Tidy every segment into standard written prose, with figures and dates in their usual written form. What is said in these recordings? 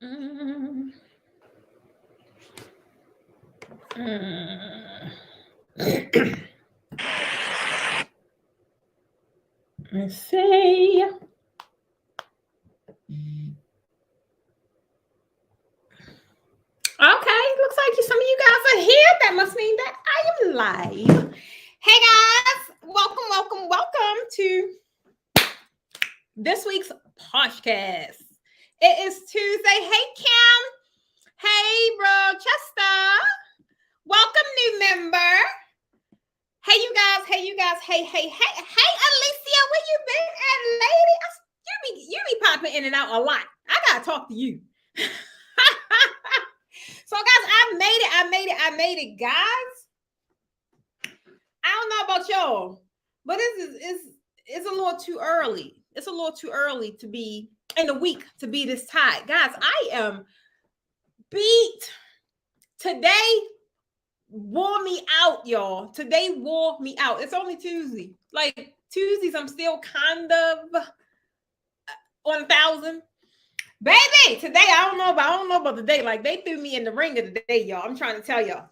Mm. Let's see. Okay, looks like some of you guys are here. That must mean that I am live. Hey guys, welcome to this week's podcast. It is Tuesday. Hey Kim. Hey Rochester. Welcome new member. Hey you guys. Hey Alicia, where you been at, lady? You be popping in and out a lot. I gotta talk to you. So guys, I made it, guys. I don't know about y'all, but it's a little too early. It's a little too early to be in the week to be this tired. Guys, I am beat. Today wore me out, y'all. Today wore me out. It's only Tuesday. Like Tuesdays, I'm still kind of on 1,000. Baby, today I don't know about the day. Like they threw me in the ring of the day, y'all. I'm trying to tell y'all.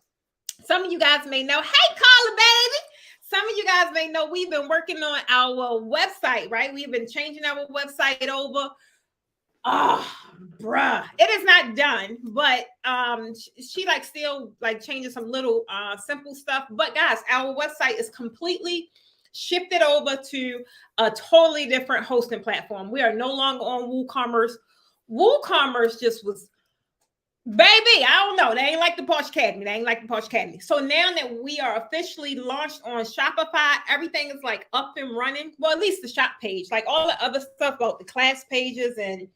Some of you guys may know. Hey, Carla, baby. Some of you guys may know we've been working on our website, right? We've been changing our website over. Oh, bruh, it is not done, but she like still like changing some little simple stuff. But guys, our website is completely shifted over to a totally different hosting platform. We are no longer on WooCommerce. WooCommerce just was, baby, I don't know. They ain't like the Posh Academy. So now that we are officially launched on Shopify, everything is like up and running. Well, at least the shop page, like all the other stuff about the class pages and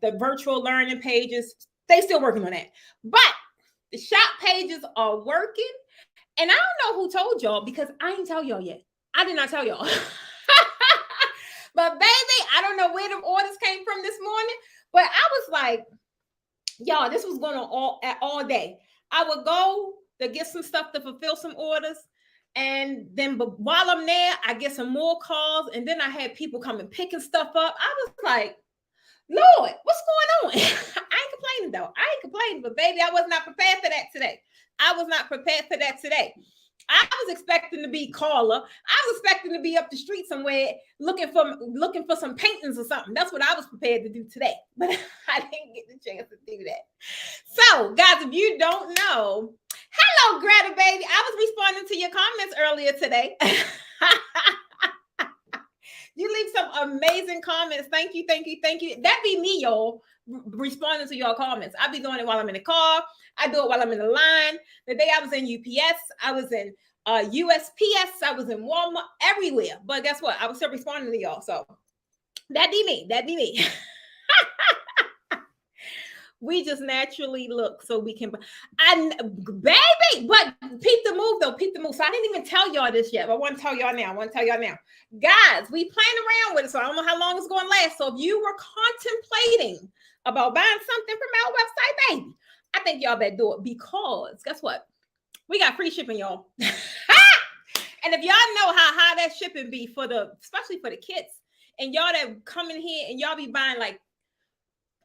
the virtual learning pages, they still working on that. But the shop pages are working. And I don't know who told y'all because I didn't tell y'all yet. I did not tell y'all. But baby, I don't know where the orders came from this morning. But I was like, y'all, this was going on all day. I would go to get some stuff to fulfill some orders. And then while I'm there, I get some more calls. And then I had people coming picking stuff up. I was like, Lord, what's going on? I ain't complaining, though. I ain't complaining. But baby, I was not prepared for that today. I was expecting to be Carla. I was expecting to be up the street somewhere looking for some paintings or something. That's what I was prepared to do today. But I didn't get the chance to do that. So, guys, if you don't know, hello, Greta, baby. I was responding to your comments earlier today. You leave some amazing comments. Thank you. That be me, y'all, responding to your comments. I be doing it while I'm in the car. I do it while I'm in the line. The day I was in UPS, I was in USPS, I was in Walmart, everywhere. But guess what? I was still responding to y'all. So that be me. We just naturally look so we can. Baby, but peep the move though. So I didn't even tell y'all this yet, but I want to tell y'all now. Guys, we playing around with it, so I don't know how long it's going to last. So if you were contemplating about buying something from our website, baby, I think y'all better do it because guess what? We got free shipping, y'all. And if y'all know how high that shipping be especially for the kids, and y'all that come in here and y'all be buying like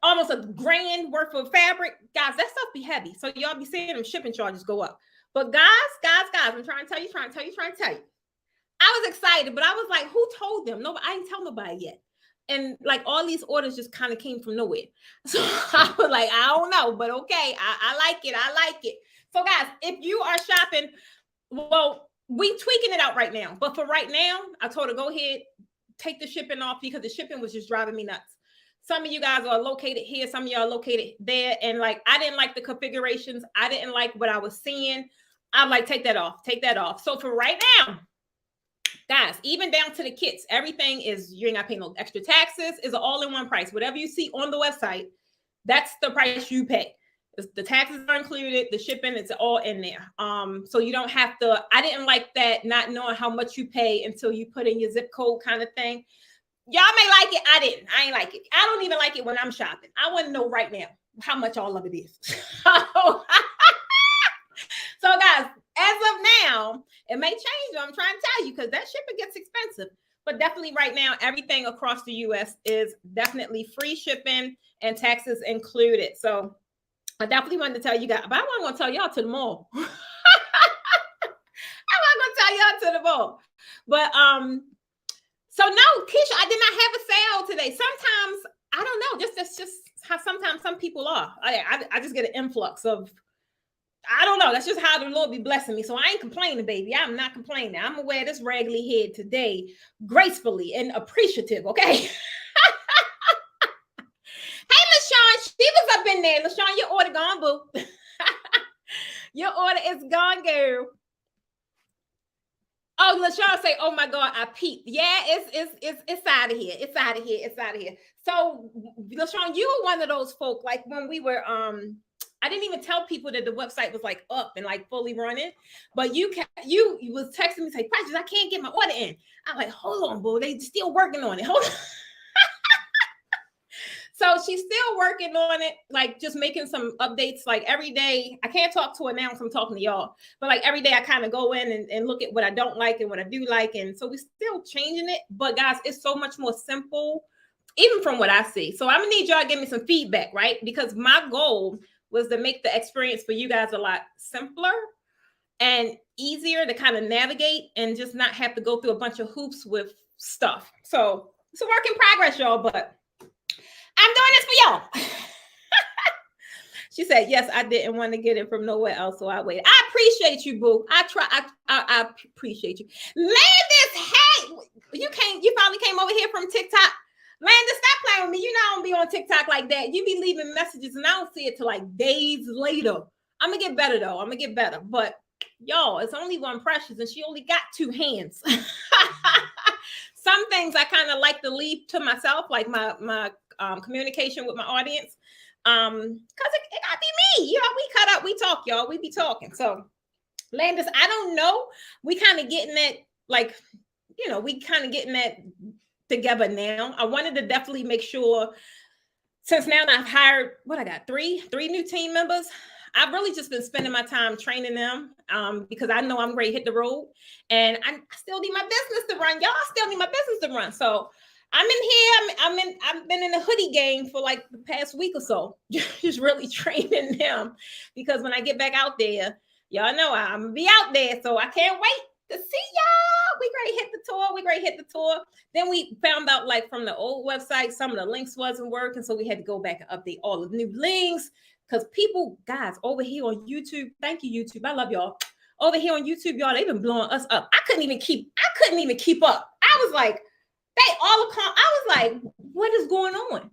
almost $1,000 worth of fabric, guys, that stuff be heavy. So y'all be seeing them shipping charges go up. But guys, I'm trying to tell you. I was excited, but I was like, who told them? No, I didn't tell nobody yet. And like all these orders just kind of came from nowhere. So I was like, I don't know, but okay, I like it. So guys, if you are shopping, well, we tweaking it out right now. But for right now, I told her, go ahead, take the shipping off because the shipping was just driving me nuts. Some of you guys are located here. Some of y'all are located there. And like, I didn't like the configurations. I didn't like what I was seeing. I'm like, take that off. So for right now, guys, even down to the kits, everything is, you're not paying no extra taxes. It's an all-in-one price. Whatever you see on the website, that's the price you pay. The taxes are included, the shipping, it's all in there. So you don't have to, I didn't like that, not knowing how much you pay until you put in your zip code kind of thing. Y'all may like it. I didn't. I ain't like it. I don't even like it when I'm shopping. I want to know right now how much all of it is. So guys, as of now, it may change. I'm trying to tell you because that shipping gets expensive. But definitely right now, everything across the US is definitely free shipping and taxes included. So I definitely wanted to tell you guys, but I wasn't going to tell y'all to the mall. I wasn't going to tell y'all to the mall. But so no, Keisha, I did not have a sale today. Sometimes, I don't know, that's just how sometimes some people are. I just get an influx of, I don't know. That's just how the Lord be blessing me. So I ain't complaining, baby. I'm not complaining. I'm gonna wear this raggedy head today gracefully and appreciative, okay? Hey, LaShawn, she was up in there. LaShawn, your order gone, boo. Your order is gone, girl. Oh, LaShawn say, oh my God, I peeped. Yeah, it's out of here. It's out of here. It's out of here. So LaShawn, you were one of those folk, like when we were I didn't even tell people that the website was like up and like fully running, but you was texting me say, Precious, I can't get my order in. I'm like, hold on, boo, they still working on it. Hold on. So she's still working on it, like just making some updates like every day. I can't talk to her now from talking to y'all, but like every day I kind of go in and look at what I don't like and what I do like. And so we're still changing it. But guys, it's so much more simple, even from what I see. So I'm gonna need y'all to give me some feedback, right? Because my goal was to make the experience for you guys a lot simpler and easier to kind of navigate and just not have to go through a bunch of hoops with stuff. So it's a work in progress, y'all, but I'm doing this for y'all. She said, yes, I didn't want to get it from nowhere else, so I waited. I appreciate you, boo. I appreciate you. Landis, hey, you finally came over here from TikTok. Landis, stop playing with me. You know I don't be on TikTok like that. You be leaving messages and I don't see it till like days later. I'm gonna get better though. I'm gonna get better. But y'all, it's only one Precious and she only got 2 hands. Some things I kind of like to leave to myself, like my communication with my audience. Because it gotta be me. You know, we cut up, we talk, y'all. We be talking. So Landis, I don't know. We kind of getting that, like, you know, we kind of getting that together now. I wanted to definitely make sure, since now I've hired, what I got, three new team members. I've really just been spending my time training them because I know I'm ready to hit the road, and I still need my business to run. Y'all still need my business to run. So I'm in here. I've been in the hoodie game for like the past week or so, just really training them, because when I get back out there, y'all know I'm gonna be out there. So I can't wait to see y'all. We great hit the tour. Then we found out, like, from the old website, some of the links wasn't working, so we had to go back and update all the new links, because people, guys, over here on YouTube, thank you, YouTube, I love y'all. Over here on YouTube, y'all, they've been blowing us up. I couldn't even keep up. I was like, I was like, what is going on?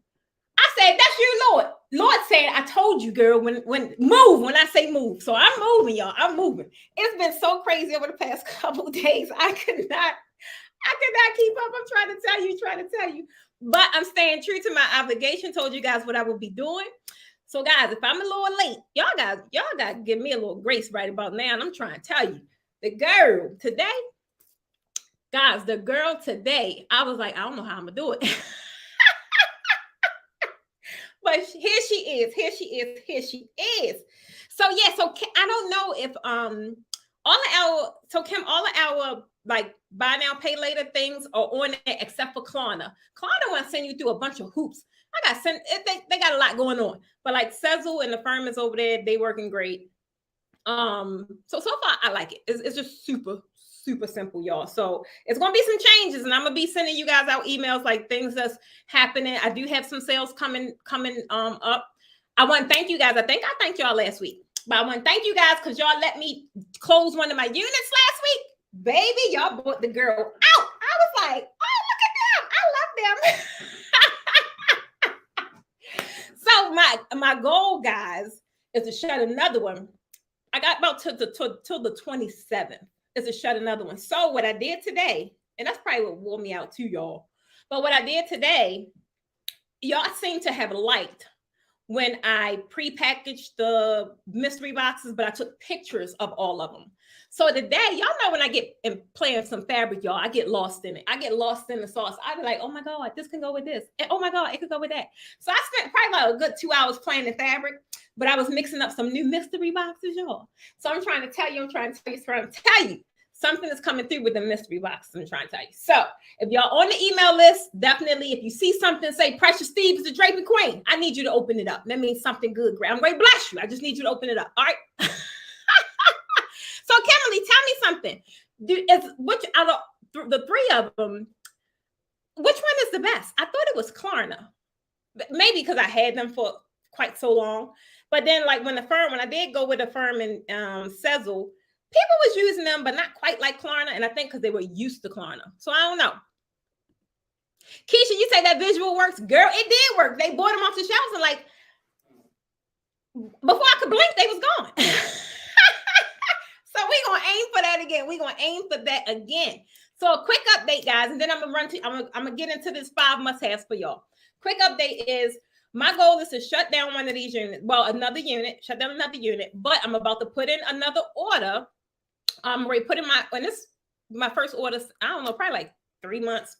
I said, that's you, Lord. Lord said, I told you, girl, when I say move. So I'm moving, y'all. I'm moving. It's been so crazy over the past couple of days. I could not keep up. I'm trying to tell you. But I'm staying true to my obligation. Told you guys what I will be doing. So guys, if I'm a little late, y'all got to give me a little grace right about now. And I'm trying to tell you, the girl today, I was like, I don't know how I'm gonna do it. But here she is. So yeah, so I don't know if Kim, all of our like buy now, pay later things are on there except for Klarna. Klarna want to send you through a bunch of hoops. They got a lot going on. But like Sezzle and the firm is over there, they working great. So far I like it. It's just super simple, y'all. So it's gonna be some changes, and I'm gonna be sending you guys out emails, like things that's happening. I do have some sales coming up. I want to thank you guys. I think I thanked y'all last week, but I want to thank you guys because y'all let me close one of my units last week. Baby, y'all bought the girl out. I was like, oh, look at them. I love them. So my goal, guys, is to shut another one. I got about till the 27th. Is to shut another one. So what I did today, and that's probably what wore me out too, y'all. But what I did today, y'all seem to have liked when I prepackaged the mystery boxes, but I took pictures of all of them. So today, y'all know when I get and playing some fabric, y'all, I get lost in it. I get lost in the sauce. I be like, oh my God, this can go with this. And oh my God, it could go with that. So I spent probably about a good 2 hours playing the fabric, but I was mixing up some new mystery boxes, y'all. So I'm trying to tell you. Something is coming through with the mystery box, I'm trying to tell you. So if y'all on the email list, definitely, if you see something say Precious Steve is the Draping Queen, I need you to open it up. That means something good. I'm going to bless you. I just need you to open it up. All right. So Kimberly, tell me something. Which out of the three of them, which one is the best? I thought it was Klarna. Maybe because I had them for quite so long. But then like when I did go with a firm in Sezzle, people was using them, but not quite like Klarna. And I think because they were used to Klarna. So I don't know. Keisha, you say that visual works? Girl, it did work. They bought them off the shelves and like, before I could blink, they was gone. So we're going to aim for that again. We're going to aim for that again. So a quick update, guys. And then I'm going to get into this 5 must-haves for y'all. Quick update is my goal is to shut down one of these units. Well, shut down another unit, but I'm about to put in another order. I'm already putting my first order, I don't know, probably like 3 months.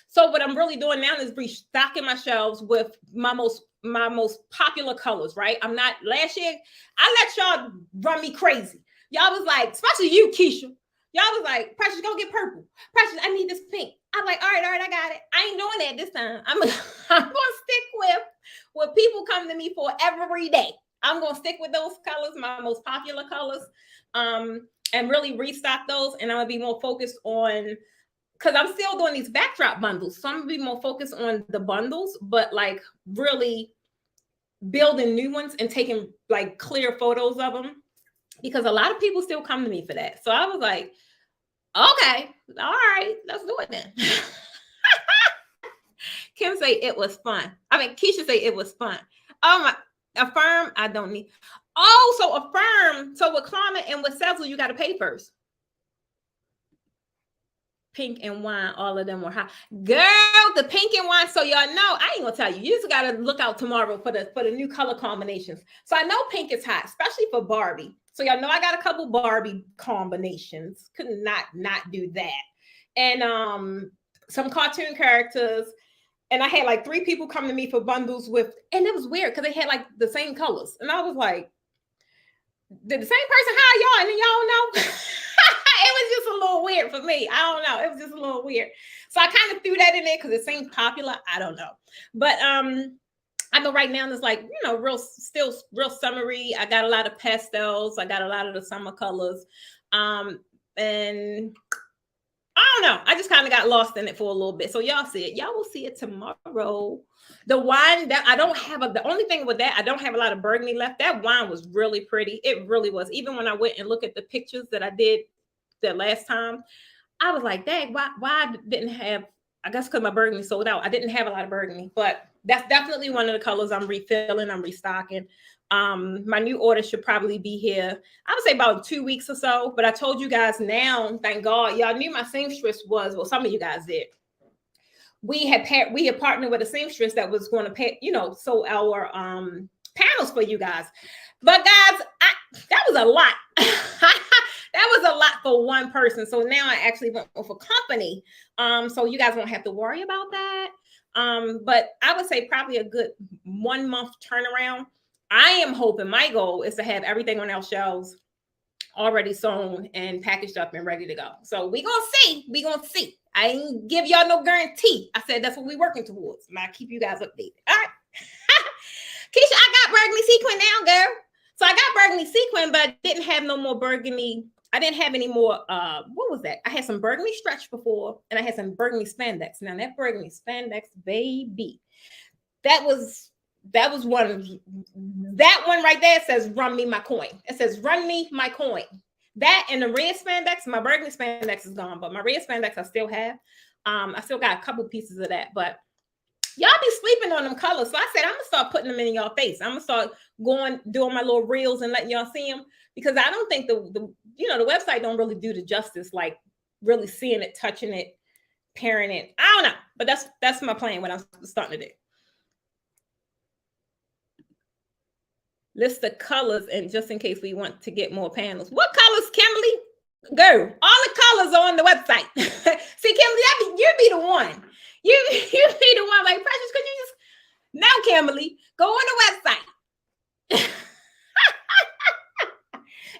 So what I'm really doing now is restocking my shelves with my most popular colors, right? Last year, I let y'all run me crazy. Y'all was like, especially you, Keisha. Y'all was like, Precious, go get purple. Precious, I need this pink. I'm like, all right, I got it. I ain't doing that this time. I'm going to stick with what people come to me for every day. I'm going to stick with those colors, my most popular colors, and really restock those. And I'm going to be more focused on, because I'm still doing these backdrop bundles. So I'm going to be more focused on the bundles, but like really building new ones and taking like clear photos of them, because a lot of people still come to me for that. So I was like, okay, all right, let's do it then. Kim say it was fun. Keisha say it was fun. Oh my, Affirm, I don't need. Oh, so Affirm. So with Klarna and with Sezzle, you got to pay first. Pink and wine, all of them were hot. Girl, the pink and wine. So y'all know, I ain't gonna tell you. You just gotta look out tomorrow for the new color combinations. So I know pink is hot, especially for Barbie. So y'all know I got a couple Barbie combinations. Could not do that. And some cartoon characters. And I had like 3 people come to me for bundles with, and it was weird because they had like the same colors. And I was like, did the same person hire y'all and then y'all know? It was just a little weird for me. I don't know. It was just a little weird. So I kind of threw that in there because it seemed popular. I don't know. But I know right now it's like, real summery. I got a lot of pastels. I got a lot of the summer colors. And I don't know. I just kind of got lost in it for a little bit. So y'all see it. Y'all will see it tomorrow. The wine that I don't have, the only thing with that, I don't have a lot of burgundy left. That wine was really pretty. It really was. Even when I went and looked at the pictures that I did the last time, I was like, dang, why I didn't have, I guess because my burgundy sold out. I didn't have a lot of burgundy, but that's definitely one of the colors I'm refilling, I'm restocking. My new order should probably be here, I would say about 2 weeks or so. But I told you guys now, thank God, y'all knew my seamstress was, well, some of you guys did. We had partnered with a seamstress that was going to pay, sew our panels for you guys. But guys, that was a lot. That was a lot for one person. So now I actually went with a company. So you guys won't have to worry about that. But I would say probably a good 1 month turnaround. I am hoping, my goal is to have everything on our shelves already sewn and packaged up and ready to go. So we're going to see. I ain't give y'all no guarantee. I said that's what we're working towards. And I'll keep you guys updated. All right. Keisha, I got burgundy sequin now, girl. So I got burgundy sequin, but didn't have no more burgundy. I didn't have any more, what was that? I had some burgundy stretch before, and I had some burgundy spandex. Now that burgundy spandex, baby, that was one. That one right there says, run me my coin. It says, run me my coin. That and the red spandex, my burgundy spandex is gone, but my red spandex I still have. I still got a couple pieces of that, but y'all be sleeping on them colors. So I said, I'm going to start putting them in y'all face. I'm going to start doing my little reels and letting y'all see them, because I don't think the website don't really do the justice, like really seeing it, touching it, pairing it. I don't know, but that's my plan when I'm starting to do. List the colors, and just in case we want to get more panels. What colors, Kimberly? Girl, all the colors are on the website. See, Kimberly, you be the one. You be the one. Like, Precious, could you just now, Kimberly, go on the website.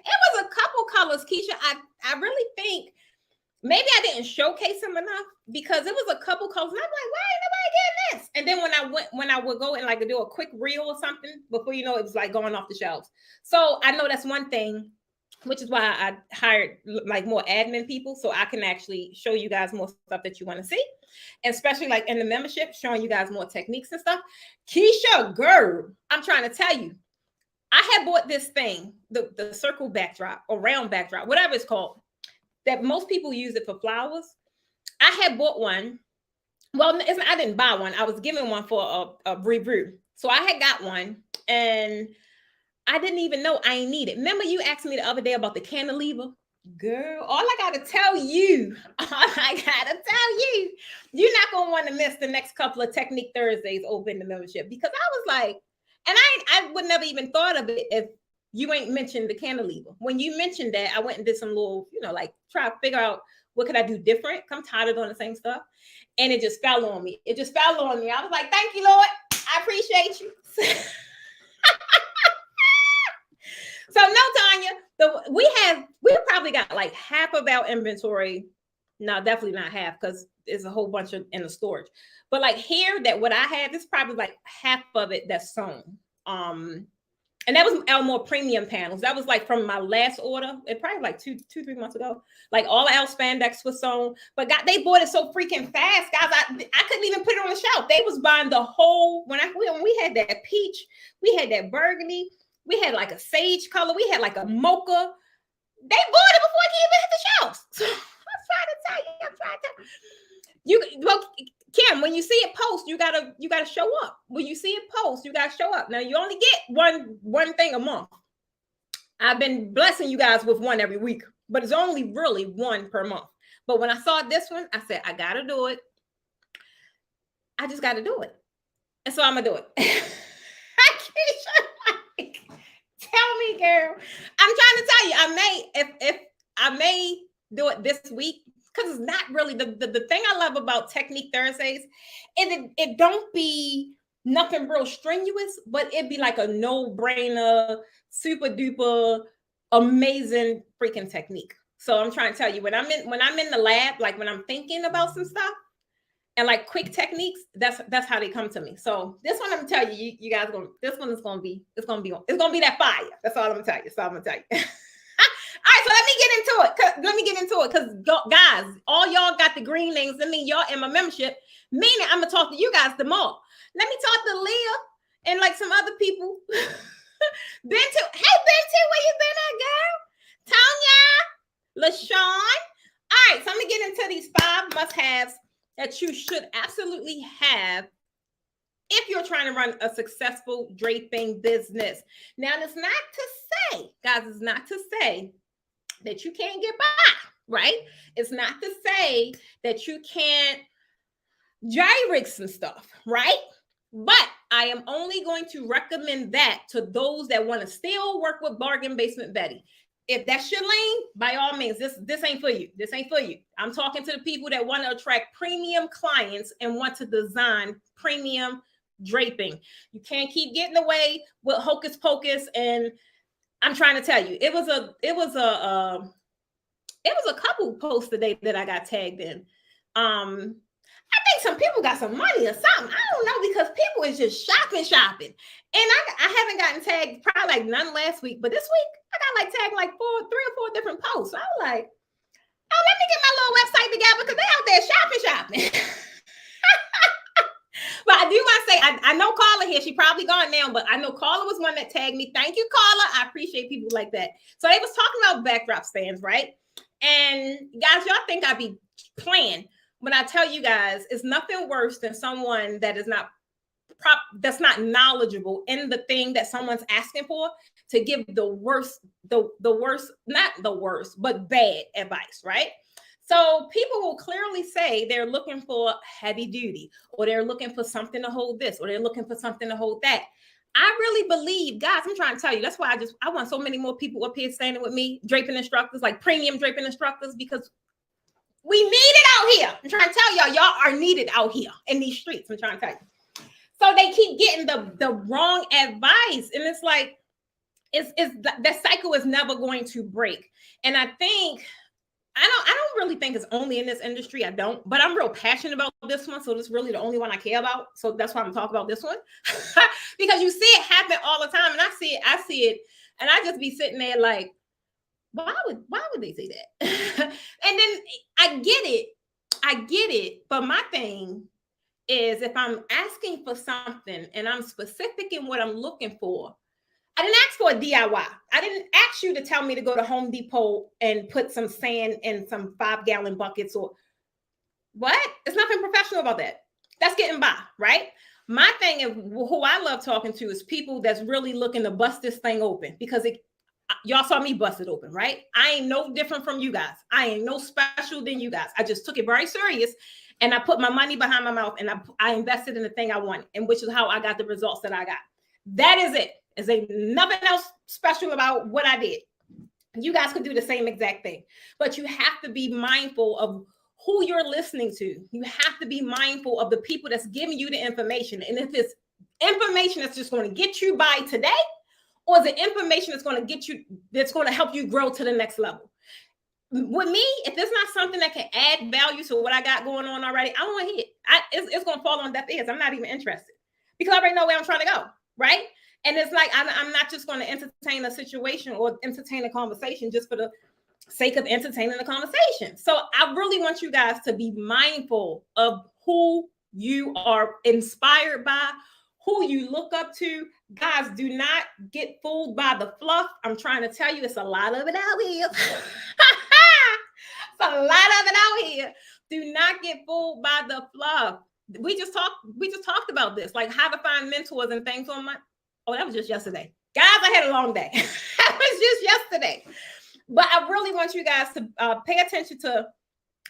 was a couple colors, Keisha. I really think maybe I didn't showcase them enough because it was a couple colors. And I'm like, why ain't nobody getting this? And then when I would go and like do a quick reel or something, before you know it was like going off the shelves. So I know that's one thing, which is why I hired like more admin people so I can actually show you guys more stuff that you want to see. And especially like in the membership, showing you guys more techniques and stuff. Keisha, girl, I'm trying to tell you, I had bought this thing, the circle backdrop or round backdrop, whatever it's called, that most people use it for flowers. I had bought one. Well, I didn't buy one. I was given one for a review. So I had got one and I didn't even know I ain't need it. Remember you asked me the other day about the cantilever? Girl, all I got to tell you, you're not going to want to miss the next couple of Technique Thursdays over in the membership, because I was like, and I would never even thought of it if you ain't mentioned the cantilever. When you mentioned that, I went and did some little, like try to figure out what could I do different. I'm tired of doing the same stuff. And it just fell on me. I was like, thank you, Lord. I appreciate you. So no, Tanya, we probably got like half of our inventory. No, definitely not half, because there's a whole bunch in the storage. But like here, that what I had, this is probably like half of it that's sewn. And that was our more premium panels. That was like from my last order. It probably like 3 months ago. Like all our spandex was sewn, but they bought it so freaking fast, guys. I couldn't even put it on the shelf. They was buying the whole. When we had that peach, we had that burgundy, we had like a sage color, we had like a mocha. They bought it before it even hit the shelves. So I'm trying to tell you. Well, Kim, when you see it post, you gotta show up. When you see it post, you gotta show up. Now you only get one thing a month. I've been blessing you guys with one every week, but it's only really one per month. But when I saw this one, I said, I gotta do it. I just gotta do it. And so I'm gonna do it. Tell me, girl. I'm trying to tell you, if I may do it this week, because it's not really the thing I love about Technique Thursdays is it don't be nothing real strenuous, but it'd be like a no-brainer, super duper amazing freaking technique. So I'm trying to tell you, when I'm in the lab, like when I'm thinking about some stuff and like quick techniques, that's how they come to me. So this one, I'm gonna tell you, you guys this one is gonna be that fire. That's all I'm gonna tell you. So I'm gonna tell you. All right, so let me get into it because guys, all y'all got the green names. I mean, y'all in my membership, meaning I'm gonna talk to you guys the more. Let me talk to Leah and like some other people. Hey Bentu, where you been at, girl? Tanya, LaShawn. All right, so I'm gonna get into these 5 must-haves that you should absolutely have if you're trying to run a successful draping business. Now, it's not to say, guys, it's not to say that you can't get by, right? It's not to say that you can't rig some stuff, right? But I am only going to recommend that to those that want to still work with Bargain Basement Betty. If that's your lane, by all means, this ain't for you. This ain't for you. I'm talking to the people that want to attract premium clients and want to design premium draping. You can't keep getting away with hocus pocus. And I'm trying to tell you, it was a couple posts today that I got tagged in. I think some people got some money or something. I don't know, because people is just shopping. And I haven't gotten tagged probably like none last week, but this week I got like tagged like 3 or 4 different posts. So I was like, oh, let me get my little website together because they out there shopping. But I do want to say, I know Carla here. She probably gone now, but I know Carla was one that tagged me. Thank you, Carla. I appreciate people like that. So they was talking about backdrop stands, right? And guys, y'all think I be playing when I tell you guys, it's nothing worse than someone that is that's not knowledgeable in the thing that someone's asking for to give the worst, not the worst, but bad advice, right? So people will clearly say they're looking for heavy duty, or they're looking for something to hold this, or they're looking for something to hold that. I really believe, guys, I'm trying to tell you, that's why I want so many more people up here standing with me, draping instructors, like premium draping instructors, because we need it out here. I'm trying to tell y'all are needed out here in these streets. I'm trying to tell you. So they keep getting the wrong advice. And it's like, that cycle is never going to break. And I think I don't really think it's only in this industry. I don't, but I'm real passionate about this one. So this is really the only one I care about. So that's why I'm talking about this one. Because you see it happen all the time. And I see it, and I just be sitting there like, why would they say that? And then I get it. But my thing is, if I'm asking for something and I'm specific in what I'm looking for, I didn't ask for a DIY. I didn't ask you to tell me to go to Home Depot and put some sand in some 5-gallon buckets or what? There's nothing professional about that. That's getting by, right? My thing is, who I love talking to is people that's really looking to bust this thing open, because y'all saw me bust it open, right? I ain't no different from you guys. I ain't no special than you guys. I just took it very serious, and I put my money behind my mouth, and I invested in the thing I wanted, and which is how I got the results that I got. That is it. Is ain't nothing else special about what I did. You guys could do the same exact thing, but you have to be mindful of who you're listening to. You have to be mindful of the people that's giving you the information. And if it's information that's just going to get you by today, or is it information that's going to help you grow to the next level? With me, if it's not something that can add value to what I got going on already, I don't want to hit it. It's going to fall on deaf ears. I'm not even interested, because I already know where I'm trying to go, right? And it's like, I'm not just going to entertain a situation or entertain a conversation just for the sake of entertaining the conversation. So I really want you guys to be mindful of who you are inspired by, who you look up to. Guys, do not get fooled by the fluff. I'm trying to tell you, it's a lot of it out here. It's a lot of it out here. Do not get fooled by the fluff. We just talked about this, like how to find mentors and things on my. Oh, that was just yesterday. Guys, I had a long day. That was just yesterday. But I really want you guys to pay attention to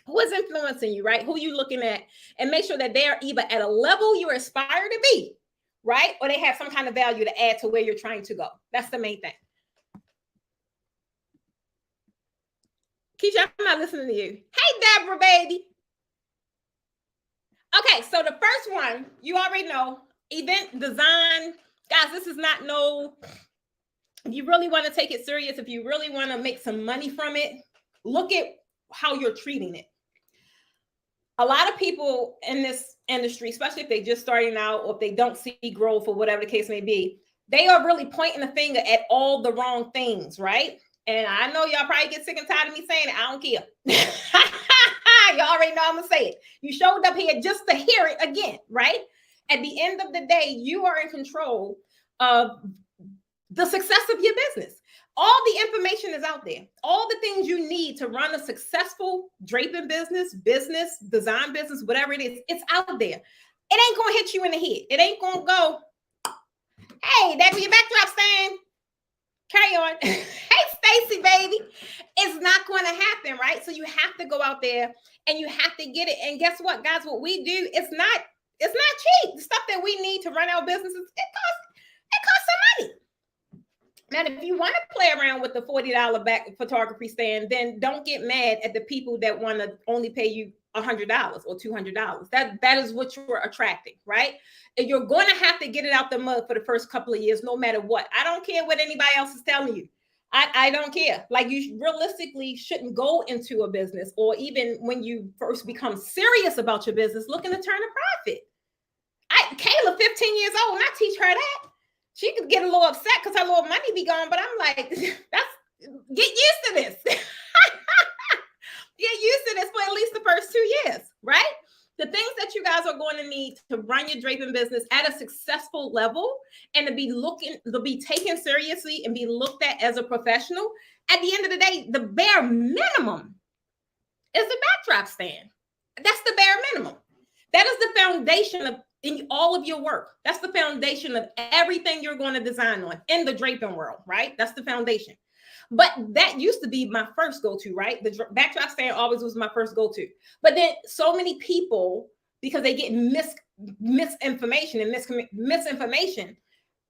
who is influencing you, right? Who you looking at, and make sure that they're either at a level you aspire to be, right? Or they have some kind of value to add to where you're trying to go. That's the main thing. Keisha, I'm not listening to you. Hey, Deborah, baby. Okay, so the first one, you already know, event design. Guys, this is not if you really want to take it serious, if you really want to make some money from it, look at how you're treating it. A lot of people in this industry, especially if they're just starting out or if they don't see growth or whatever the case may be, they are really pointing the finger at all the wrong things, right? And I know y'all probably get sick and tired of me saying it. I don't care. Y'all already know I'm going to say it. You showed up here just to hear it again, right? At the end of the day, you are in control of the success of your business. All the information is out there. All the things you need to run a successful draping business, design business, whatever it is, it's out there. It ain't going to hit you in the head. It ain't going to go, hey, that be your backdrop stand. Carry on. Hey, Stacy, baby. It's not going to happen, right? So you have to go out there and you have to get it. And guess what, guys? What we do, it's not cheap. The stuff that we need to run our businesses, it costs some money. Now, if you want to play around with the $40 back photography stand, then don't get mad at the people that want to only pay you $100 or $200. That is what you're attracting, right? And you're going to have to get it out the mud for the first couple of years, no matter what. I don't care what anybody else is telling you. I don't care. Like, you realistically shouldn't go into a business, or even when you first become serious about your business, looking to turn a profit. Kayla, 15 years old, and I teach her that. She could get a little upset because her little money be gone, but I'm like, get used to this. Get used to this for at least the first 2 years, right? The things that you guys are going to need to run your draping business at a successful level and to be taken seriously and be looked at as a professional. At the end of the day, the bare minimum is the backdrop stand. That's the bare minimum. That is the foundation of in all of your work. That's the foundation of everything you're going to design on in the draping world, right? That's the foundation. But that used to be my first go-to, right? The backdrop stand always was my first go-to. But then so many people, because they get misinformation,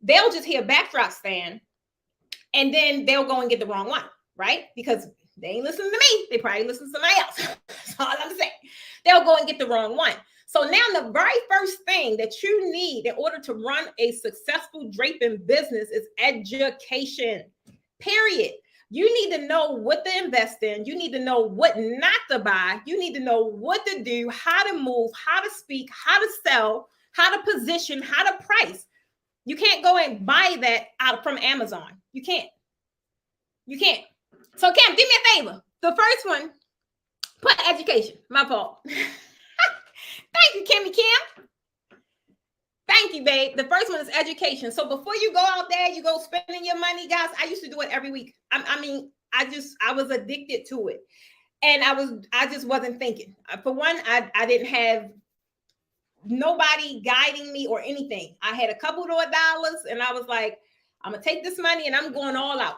they'll just hear backdrop stand and then they'll go and get the wrong one, right? Because they ain't listening to me. They probably listen to somebody else. That's all I'm saying. They'll go and get the wrong one. So now the very first thing that you need in order to run a successful draping business is education, period. You need to know what to invest in. You need to know what not to buy. You need to know what to do, how to move, how to speak, how to sell, how to position, how to price. You can't go and buy that out from Amazon. You can't. You can't. So Cam, do me a favor. The first one, put education. My fault. Thank you, Kimmy Kim. Thank you, babe. The first one is education. So before you go out there, you go spending your money, guys. I used to do it every week. I was addicted to it. And I just wasn't thinking. For one, I didn't have nobody guiding me or anything. I had a couple of dollars and I was like, I'm going to take this money and I'm going all out.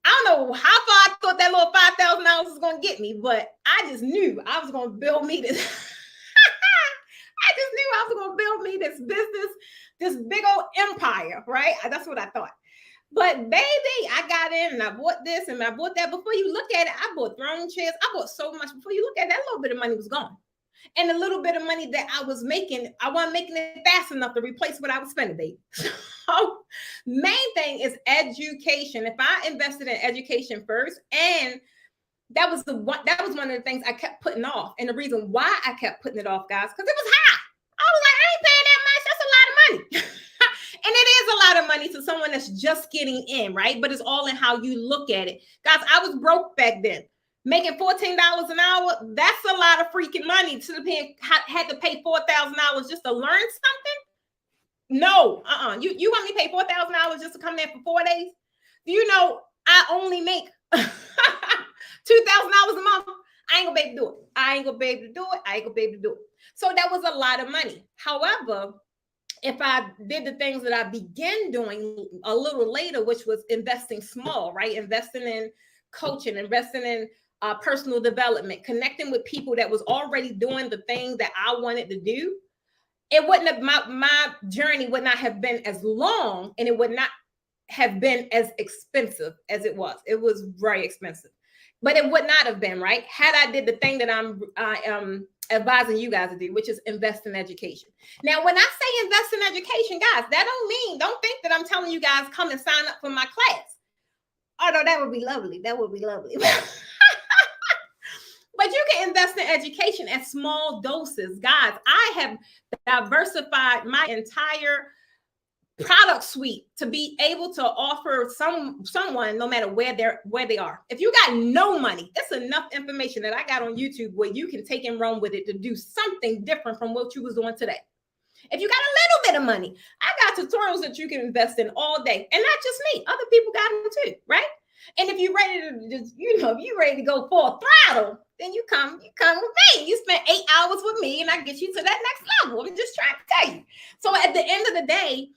I don't know how far I thought that little $5,000 was going to get me, but I just knew I was going to build me this. I just knew I was going to build me this business, this big old empire, right? That's what I thought. But baby, I got in and I bought this and I bought that. Before you look at it, I bought throne chairs. I bought so much. Before you look at it, that little bit of money was gone. And the little bit of money that I was making, I wasn't making it fast enough to replace what I was spending, baby. So main thing is education. If I invested in education first, and that was one of the things I kept putting off. And the reason why I kept putting it off, guys, because it was high. I was like, I ain't paying that much. That's a lot of money. And it is a lot of money to someone that's just getting in, right? But it's all in how you look at it. Guys, I was broke back then. Making $14 an hour, that's a lot of freaking money. Had to pay $4,000 just to learn something? No, You want me to pay $4,000 just to come there for 4 days? Do you know I only make $2,000 a month? I ain't gonna be able to do it. I ain't gonna be able to do it. So that was a lot of money. However, if I did the things that I began doing a little later, which was investing small, right? Investing in coaching, investing in personal development, connecting with people that was already doing the thing that I wanted to do, it wouldn't have, my journey would not have been as long, and it would not have been as expensive as it was. It was very expensive, but it would not have been, right? Had I did the thing that I am advising you guys to do, which is invest in education. Now, when I say invest in education, guys, that don't think that I'm telling you guys come and sign up for my class. Although that would be lovely. That would be lovely. But you can invest in education at small doses. Guys, I have diversified my entire product suite to be able to offer someone, no matter where they are. If you got no money, it's enough information that I got on YouTube where you can take and run with it to do something different from what you was doing today. If you got a little bit of money, I got tutorials that you can invest in all day. And not just me, other people got them too, right? And if you're ready to just, if you're ready to go full throttle, then you come with me. You spend 8 hours with me and I get you to that next level. I'm just trying to tell you. So at the end of the day,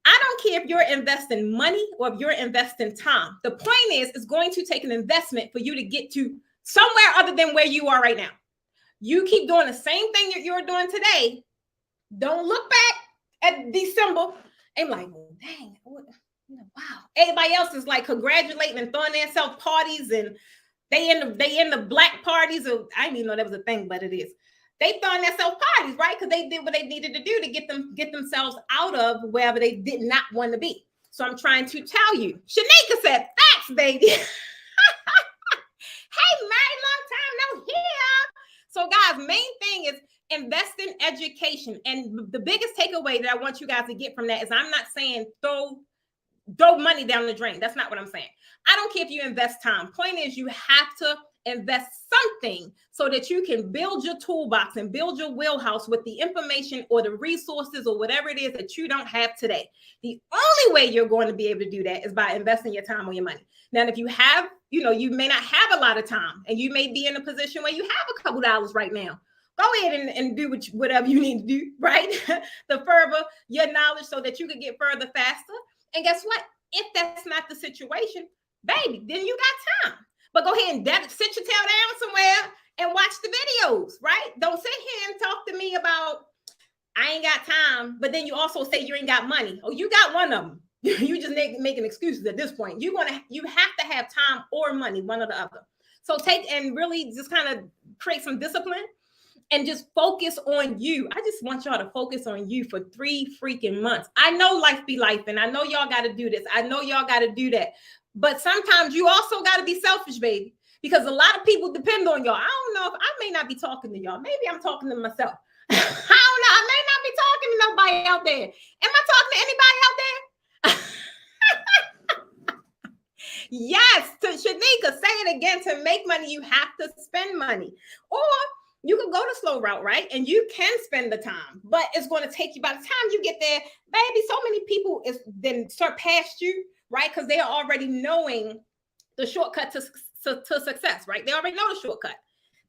I don't care if you're investing money or if you're investing time. The point is, it's going to take an investment for you to get to somewhere other than where you are right now. You keep doing the same thing that you're doing today. Don't look back at December and like, well, dang, wow. Everybody else is like congratulating and throwing themselves parties, and they in the black parties. Or I didn't even know that was a thing, but it is. They throwing themselves parties, right? Because they did what they needed to do to get themselves out of wherever they did not want to be. So I'm trying to tell you. Shanika said, "Facts, baby." Hey, man, long time no hear. So, guys, main thing is invest in education. And the biggest takeaway that I want you guys to get from that is I'm not saying throw money down the drain. That's not what I'm saying. I don't care if you invest time. Point is, you have to invest something so that you can build your toolbox and build your wheelhouse with the information or the resources or whatever it is that you don't have today. The only way you're going to be able to do that is by investing your time or your money. Now, if you have, you may not have a lot of time and you may be in a position where you have a couple dollars right now. Go ahead and do whatever you need to do, right? To further your knowledge so that you can get further faster. And guess what? If that's not the situation, baby, then you got time. But go ahead and sit your tail down somewhere and watch the videos, right? Don't sit here and talk to me about, I ain't got time, but then you also say you ain't got money. Oh, you got one of them. You just making excuses at this point. You have to have time or money, one or the other. So take and really just kind of create some discipline and just focus on you. I just want y'all to focus on you for 3 freaking months. I know life be life, and I know y'all got to do this. I know y'all got to do that. But sometimes you also got to be selfish, baby, because a lot of people depend on y'all. I don't know if I may not be talking to y'all. Maybe I'm talking to myself. I don't know. I may not be talking to nobody out there. Am I talking to anybody out there? Yes, to Shanika, say it again. To make money, you have to spend money. Or you can go the slow route, right? And you can spend the time, but it's going to take you, by the time you get there, baby, so many people then surpassed you, right? Because they are already knowing the shortcut to success, right? They already know the shortcut.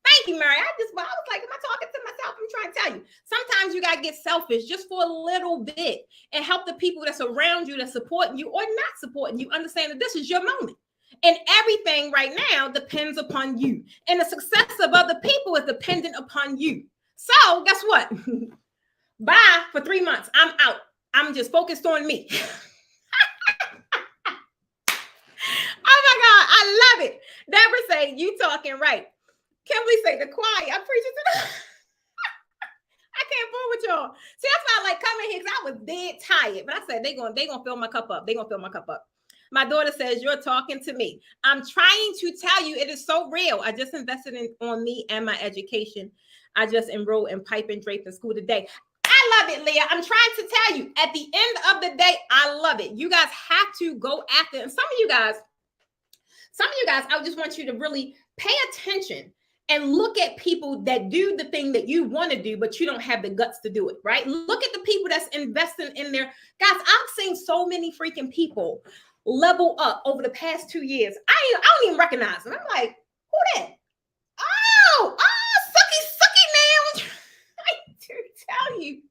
Thank you, Mary. I was like, am I talking to myself? I'm trying to tell you. Sometimes you got to get selfish just for a little bit and help the people that's around you, that's supporting you or not supporting you, understand that this is your moment. And everything right now depends upon you. And the success of other people is dependent upon you. So guess what? Bye for 3 months. I'm out. I'm just focused on me. Oh my God, I love it. Deborah say, you talking right. Kimberly say, the quiet. I'm preaching to the... I can't fool with y'all. See, that's why I like coming here, because I was dead tired. But I said, they gonna fill my cup up. They gonna fill my cup up. My daughter says, you're talking to me. I'm trying to tell you, it is so real. I just invested on me and my education. I just enrolled in Piping Draping School today. I love it, Leah. I'm trying to tell you, at the end of the day, I love it. You guys have to go after it. And some of you guys, I just want you to really pay attention and look at people that do the thing that you want to do, but you don't have the guts to do it, right? Look at the people that's investing in their... Guys, I've seen so many freaking people level up over the past 2 years. I don't even recognize them. I'm like, who that? Oh, sucky man. I do tell you,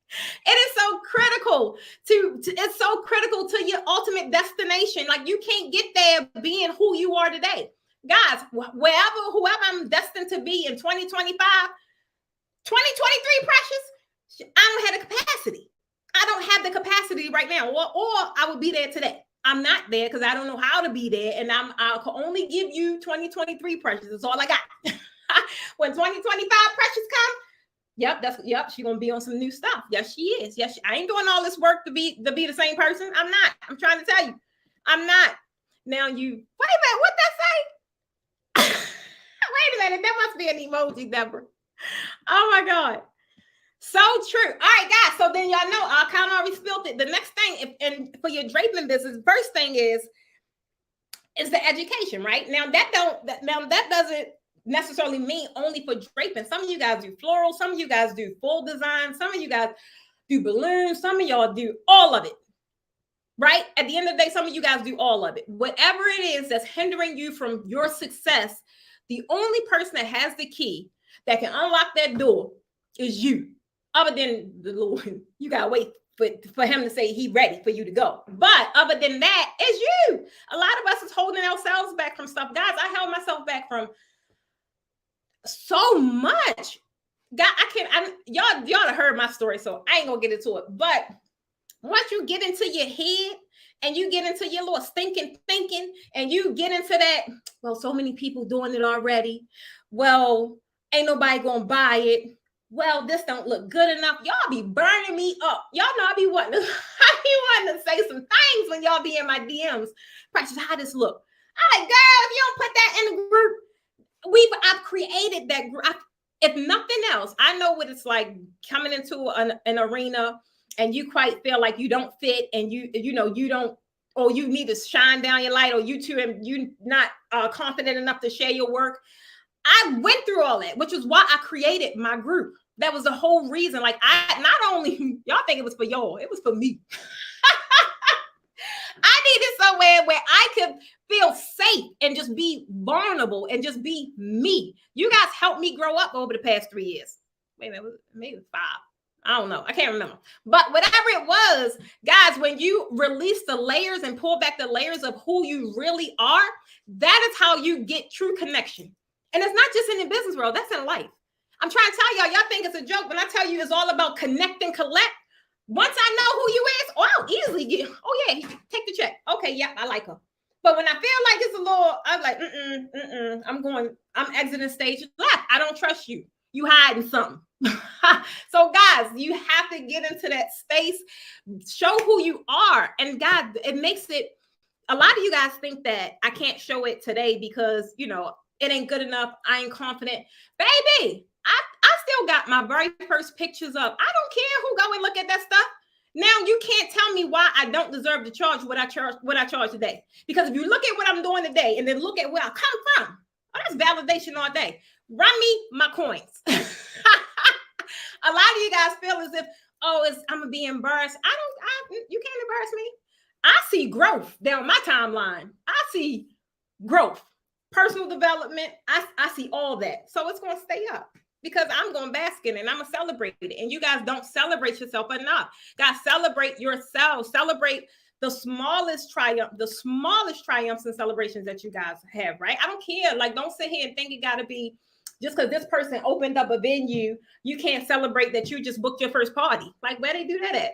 it is so critical it's so critical to your ultimate destination. Like, you can't get there being who you are today. Guys, whoever I'm destined to be in 2025, 2023, precious, I don't have the capacity. I don't have the capacity right now, or I would be there today. I'm not there because I don't know how to be there. And I can only give you 2023 precious. That's all I got. When 2025 precious come, she's gonna be on some new stuff. Yes, she is. Yes, I ain't doing all this work to be the same person. I'm not. I'm trying to tell you, I'm not. Now wait a minute, what that say? Wait a minute, there must be an emoji, Deborah. Oh my God. So true. All right, guys. So then y'all know I kind of already spilled it. The next thing, and for your draping business, first thing is the education, right? Now that doesn't necessarily mean only for draping. Some of you guys do floral, some of you guys do full design, some of you guys do balloons, some of y'all do all of it. Right? At the end of the day, some of you guys do all of it. Whatever it is that's hindering you from your success, the only person that has the key that can unlock that door is you. Other than the Lord, you gotta wait for him to say he's ready for you to go. But other than that, it's you. A lot of us is holding ourselves back from stuff. Guys, I held myself back from so much. God, y'all have heard my story, so I ain't gonna get into it. But once you get into your head and you get into your little stinking thinking and you get into that, well, so many people doing it already. Well, ain't nobody gonna buy it. Well, this don't look good enough. Y'all be burning me up. Y'all know I be wanting to say some things when y'all be in my DMs. Precious, how this look? I'm like, girl, if you don't put that in the group, I've created that group. If nothing else, I know what it's like coming into an arena and you quite feel like you don't fit, and you don't, or you need to shine down your light, or you're not confident enough to share your work. I went through all that, which is why I created my group. That was the whole reason. Like, I not only, y'all think it was for y'all, it was for me. I needed somewhere where I could feel safe and just be vulnerable and just be me. You guys helped me grow up over the past 3 years. Wait a minute, maybe 5. I don't know. I can't remember. But whatever it was, guys, when you release the layers and pull back the layers of who you really are, that is how you get true connection. And it's not just in the business world, that's in life. I'm trying to tell y'all think it's a joke, but I tell you it's all about connect and collect. Once I know who you is, I'll easily get, oh yeah, take the check. Okay, yeah, I like her. But when I feel like it's a little, I'm like, I'm exiting stage left. I don't trust you. You hiding something. So guys, you have to get into that space, show who you are. And God, it makes it, a lot of you guys think that I can't show it today because, you know, it ain't good enough. I ain't confident. Baby, I still got my very first pictures up. I don't care who go and look at that stuff. Now you can't tell me why I don't deserve to charge what I charge today. Because if you look at what I'm doing today and then look at where I come from, oh, that's validation all day. Run me my coins. A lot of you guys feel as if, oh, I'm gonna be embarrassed. You can't embarrass me. I see growth down my timeline. I see growth, personal development. I see all that. So it's gonna stay up because I'm going to bask in it and I'm gonna celebrate it. And you guys don't celebrate yourself enough. Guys, celebrate yourself. Celebrate the smallest triumphs and celebrations that you guys have, right? I don't care. Like, don't sit here and think it gotta be just because this person opened up a venue, you can't celebrate that you just booked your first party. Like, where they do that at?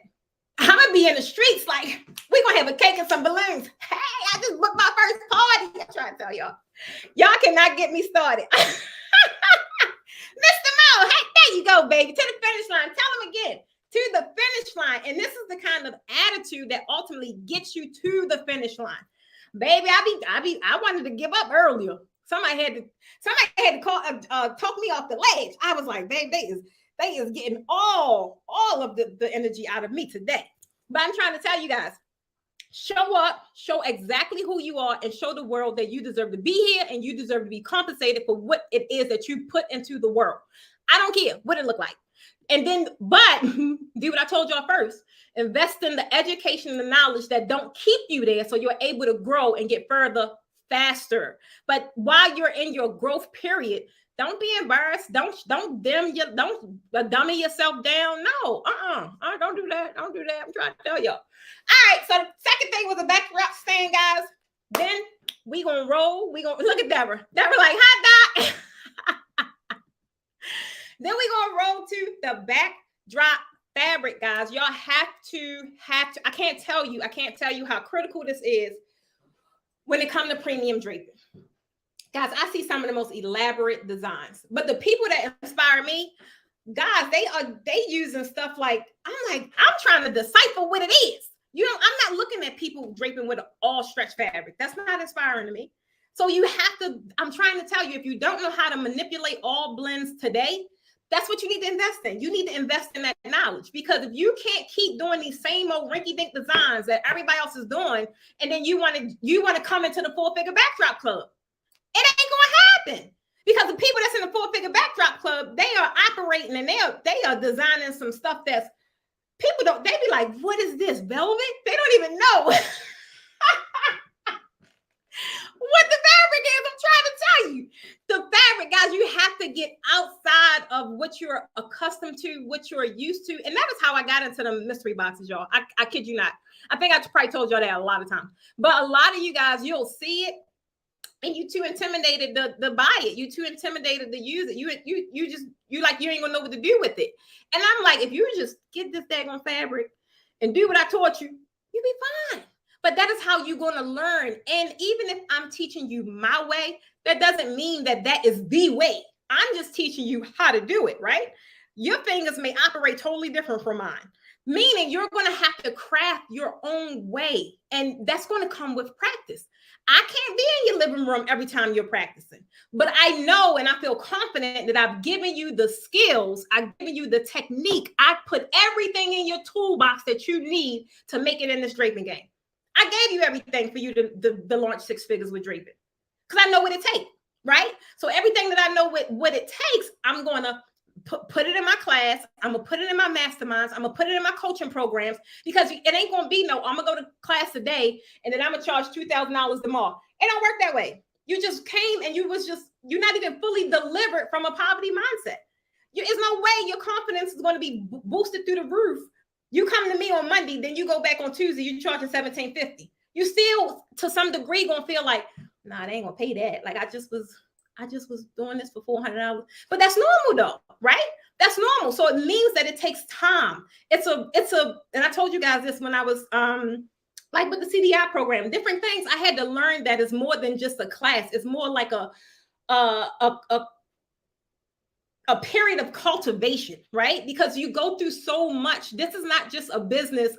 I'm gonna be in the streets, like, we're gonna have a cake and some balloons. Hey, I just booked my first party. I'm trying to tell y'all. Y'all cannot get me started. Mr. Mo, hey, there you go, baby. To the finish line. Tell them again. To the finish line. And this is the kind of attitude that ultimately gets you to the finish line. Baby, I wanted to give up earlier. Somebody had to call talk me off the ledge. I was like, babe, they is getting all of the energy out of me today. But I'm trying to tell you guys, show up, show exactly who you are, and show the world that you deserve to be here and you deserve to be compensated for what it is that you put into the world. I don't care what it look like. And then, but do what I told y'all first. Invest in the education and the knowledge that don't keep you there so you're able to grow and get further faster. But while you're in your growth period, don't be embarrassed. Don't dummy yourself down. No, don't do that. Don't do that. I'm trying to tell y'all. All right. So the second thing was a backdrop stand, guys. Then we gonna roll. We gonna look at Deborah. Deborah like hot dog. Then we gonna roll to the backdrop fabric, guys. Y'all have to. I can't tell you how critical this is when it comes to premium draping. Guys, I see some of the most elaborate designs, but the people that inspire me, guys, they using stuff like, I'm trying to decipher what it is. You know, I'm not looking at people draping with all stretch fabric. That's not inspiring to me. So you have to, I'm trying to tell you, if you don't know how to manipulate all blends today, that's what you need to invest in. You need to invest in that knowledge, because if you can't keep doing these same old rinky-dink designs that everybody else is doing, and then you want to come into the four-figure backdrop club, it ain't gonna happen. Because the people that's in the four-figure backdrop club, they are operating and they are designing some stuff that's, people don't, they be like, what is this, velvet? They don't even know what the fabric is. I'm trying to tell you. The fabric, guys, you have to get outside of what you're accustomed to, what you're used to. And that is how I got into the mystery boxes, y'all. I kid you not. I think I probably told y'all that a lot of times. But a lot of you guys, you'll see it and you too intimidated to buy it. You too intimidated to use it. You like, you ain't gonna know what to do with it. And I'm like, if you just get this daggone fabric and do what I taught you, you'll be fine. But that is how you're going to learn. And even if I'm teaching you my way, that doesn't mean that that is the way. I'm just teaching you how to do it, right? Your fingers may operate totally different from mine, meaning you're going to have to craft your own way. And that's going to come with practice. I can't be in your living room every time you're practicing, but I know and I feel confident that I've given you the skills. I've given you the technique. I put everything in your toolbox that you need to make it in this draping game. I gave you everything for you to launch 6 figures with draping, because I know what it takes, right? So everything that I know what it takes, I'm going to put it in my class. I'm going to put it in my masterminds. I'm going to put it in my coaching programs, because it ain't going to be no, I'm going to go to class today and then I'm going to charge $2,000 tomorrow. It don't work that way. You just came and you're not even fully delivered from a poverty mindset. There's no way your confidence is going to be boosted through the roof. You come to me on Monday, then you go back on Tuesday, you charging $1,750. You still, to some degree, gonna feel like, nah, they ain't gonna pay that. Like, I just was doing this for $400. But that's normal though, right? That's normal. So it means that it takes time. It's a, and I told you guys this when I was like with the CDI program, different things I had to learn that is more than just a class. It's more like a period of cultivation, right? Because you go through so much. This is not just a business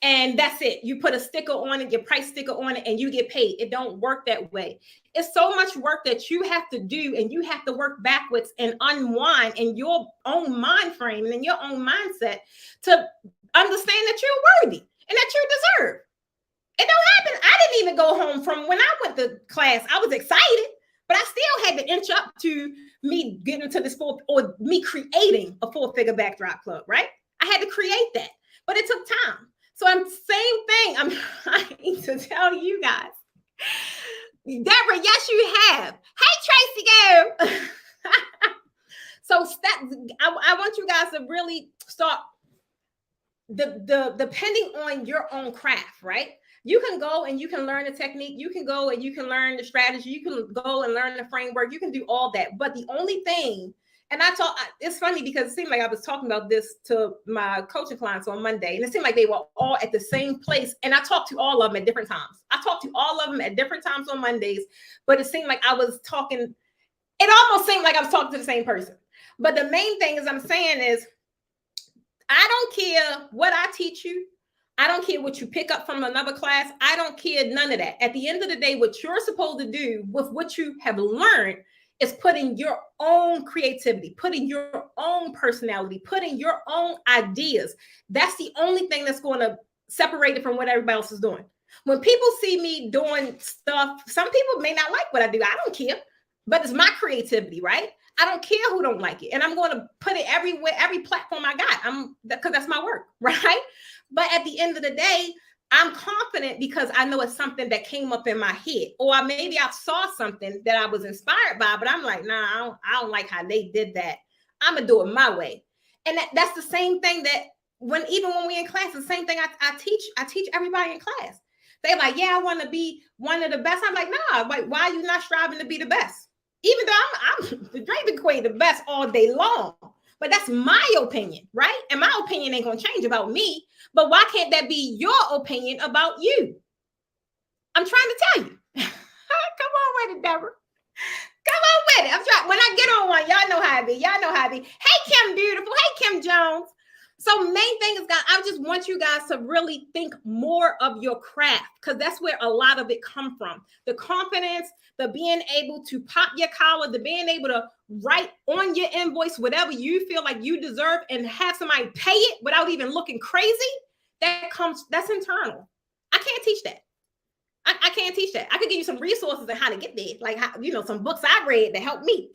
and that's it. You put a sticker on it, your price sticker on it, and you get paid. It don't work that way. It's so much work that you have to do, and you have to work backwards and unwind in your own mind frame and in your own mindset to understand that you're worthy and that you deserve. It don't happen. I didn't even go home from when I went to class. I was excited, but I still had to inch up to me getting to this or me creating a 4-figure backdrop club, right? I had to create that, but it took time. So I'm same thing. I'm trying to tell you guys, Deborah. Yes, you have. Hey, Tracy, go. So I want you guys to really start the depending on your own craft, right? You can go and you can learn the technique. You can go and you can learn the strategy. You can go and learn the framework. You can do all that. But the only thing, and it's funny because it seemed like I was talking about this to my coaching clients on Monday, and it seemed like they were all at the same place. And I talked to all of them at different times. I talked to all of them at different times on Mondays, but it seemed like I was talking, it almost seemed like I was talking to the same person. But the main thing is I'm saying is, I don't care what I teach you. I don't care what you pick up from another class. I don't care none of that. At the end of the day, what you're supposed to do with what you have learned is put in your own creativity, put in your own personality, put in your own ideas. That's the only thing that's going to separate it from what everybody else is doing. When people see me doing stuff, some people may not like what I do. I don't care, but it's my creativity, right? I don't care who don't like it. And I'm going to put it everywhere, every platform I got. Because that's my work, right? But at the end of the day, I'm confident because I know it's something that came up in my head, or maybe I saw something that I was inspired by, but I'm like, nah, I don't like how they did that. I'm gonna do it my way. And that's the same thing that even when we're in class, the same thing I teach everybody in class. They're like, yeah, I want to be one of the best. I'm like, nah, like, why are you not striving to be the best? Even though I'm the Draping Queen, the best all day long. But that's my opinion, right? And my opinion ain't going to change about me. But why can't that be your opinion about you? I'm trying to tell you. Come on with it, Deborah. Come on with it. I'm trying. When I get on one, y'all know how I be. Y'all know how I be. Hey, Kim Beautiful. Hey, Kim Jones. So main thing is, guys, I just want you guys to really think more of your craft, because that's where a lot of it come from. The confidence, the being able to pop your collar, the being able to write on your invoice whatever you feel like you deserve and have somebody pay it without even looking crazy. That's internal. I can't teach that. I can't teach that. I could give you some resources on how to get there, like some books I read that helped me.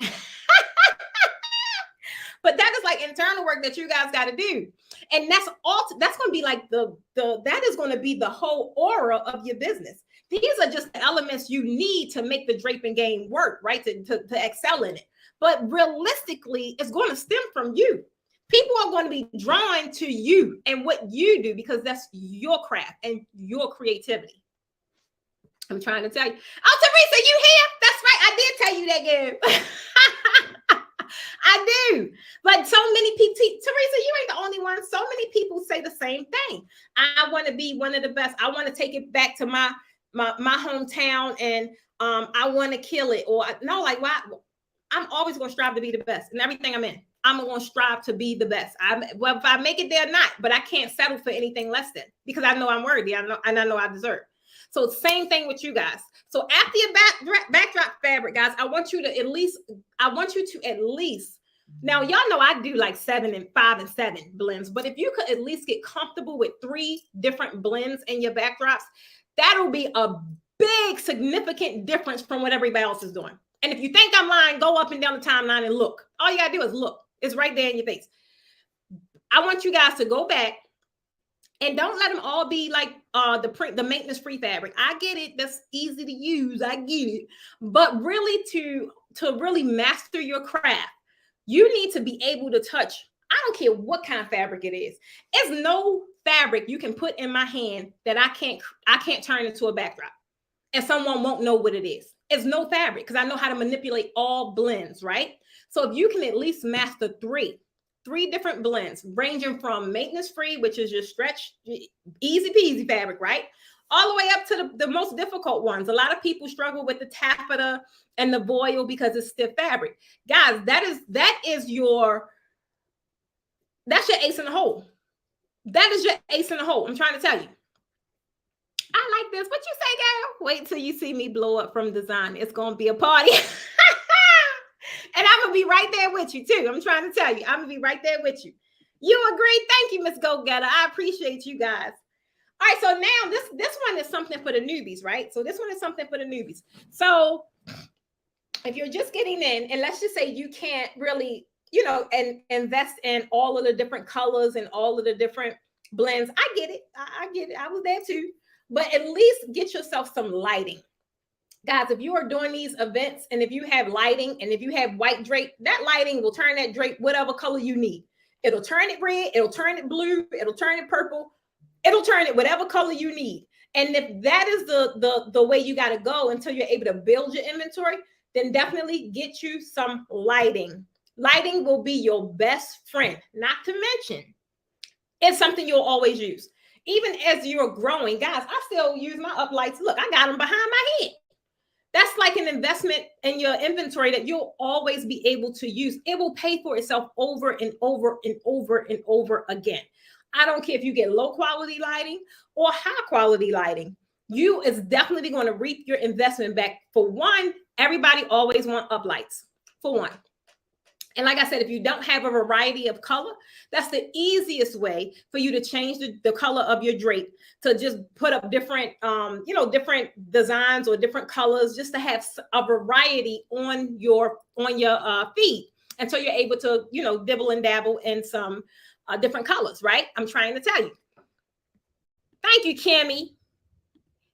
But that is like internal work that you guys got to do. And that's going to be like that is going to be the whole aura of your business. These are just the elements you need to make the draping game work, right? To excel in it. But realistically, it's going to stem from you. People are going to be drawn to you and what you do, because that's your craft and your creativity. I'm trying to tell you. Oh, Teresa, you here? That's right. I did tell you that, girl. I do. But so many people, Teresa, you ain't the only one. So many people say the same thing. I want to be one of the best. I want to take it back to my hometown, and I want to kill it. Or no, like, why? I'm always going to strive to be the best in everything I'm in. I'm going to strive to be the best. Well, if I make it there or not, but I can't settle for anything less than, because I know I'm worthy. I know I deserve. So same thing with you guys. So after your backdrop fabric, guys, I want you to at least, now y'all know I do like 7 and 5 and 7 blends, but if you could at least get comfortable with 3 different blends in your backdrops, that'll be a big significant difference from what everybody else is doing. And if you think I'm lying, go up and down the timeline and look. All you gotta do is look. It's right there in your face. I want you guys to go back and don't let them all be like the maintenance free fabric. I get it. That's easy to use. I get it. But really to really master your craft, you need to be able to touch. I don't care what kind of fabric it is. There's no fabric you can put in my hand that I can't turn into a backdrop and someone won't know what it is. It's no fabric, because I know how to manipulate all blends, right? So if you can at least master 3 different blends, ranging from maintenance free, which is your stretch, easy peasy fabric, right? all the way up to the most difficult ones. A lot of people struggle with the taffeta and the voile because it's stiff fabric. Guys, that's your ace in the hole. That is your ace in the hole. I'm trying to tell you. I like this. What you say, girl? Wait till you see me blow up from design. It's going to be a party. And I'm going to be right there with you, too. I'm trying to tell you. I'm going to be right there with you. You agree? Thank you, Miss Go-Getter. I appreciate you guys. All right, so now this one is something for the newbies, right? So this one is something for the newbies. So if you're just getting in, and let's just say you can't really, and invest in all of the different colors and all of the different blends. I get it. I get it. I was there too. But at least get yourself some lighting. Guys, if you are doing these events and if you have lighting and if you have white drape, that lighting will turn that drape whatever color you need. It'll turn it red. It'll turn it blue. It'll turn it purple. It'll turn it whatever color you need. And if that is the way you got to go until you're able to build your inventory, then definitely get you some lighting. Lighting will be your best friend. Not to mention, it's something you'll always use. Even as you're growing, guys, I still use my uplights. Look, I got them behind my head. That's like an investment in your inventory that you'll always be able to use. It will pay for itself over and over and over and over again. I don't care if you get low quality lighting or high quality lighting. You is definitely going to reap your investment back. For one, everybody always wants uplights, for one. And like I said, if you don't have a variety of color, that's the easiest way for you to change the color of your drape, to just put up different, different designs or different colors, just to have a variety on your feed. And so you're able to, dibble and dabble in some different colors, right? I'm trying to tell you. Thank you, Kimmy.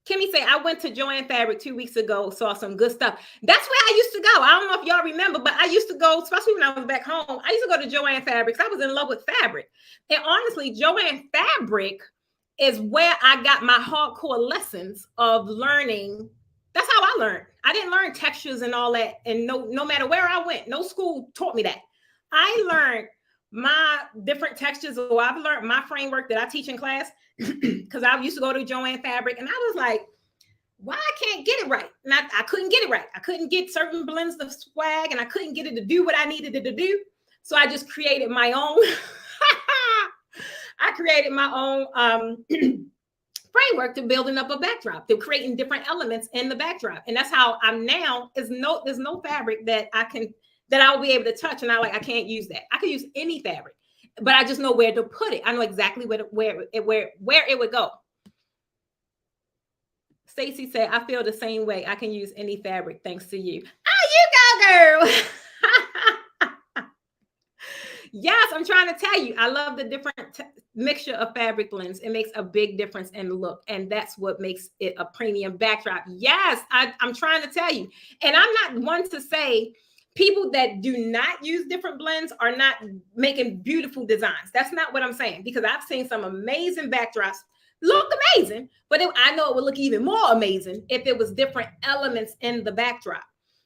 Kimmy say, I went to Joann Fabric 2 weeks ago, saw some good stuff. That's where I used to go. I don't know if y'all remember, but I used to go, especially when I was back home, I used to go to Joann Fabrics. I was in love with fabric. And honestly, Joann Fabric is where I got my hardcore lessons of learning. That's how I learned. I didn't learn textures and all that. And no matter where I went, no school taught me that. I learned my different textures, or I've learned my framework that I teach in class, because I used to go to Joann Fabric and I was like, why I can't get it right? And I couldn't get it right. I couldn't get certain blends of swag and I couldn't get it to do what I needed it to do. So I just created my own. I created my own framework to building up a backdrop, to creating different elements in the backdrop. And that's how I'm now. There's no fabric that I'll be able to touch. And I can't use that. I can use any fabric, but I just know where to put it. I know exactly where it would go. Stacy said, I feel the same way. I can use any fabric thanks to you. Oh, you go, girl. Yes, I'm trying to tell you. I love the different mixture of fabric blends. It makes a big difference in the look. And that's what makes it a premium backdrop. Yes, I'm trying to tell you. And I'm not one to say people that do not use different blends are not making beautiful designs. That's not what I'm saying, because I've seen some amazing backdrops look amazing, but I know it would look even more amazing if it was different elements in the backdrop.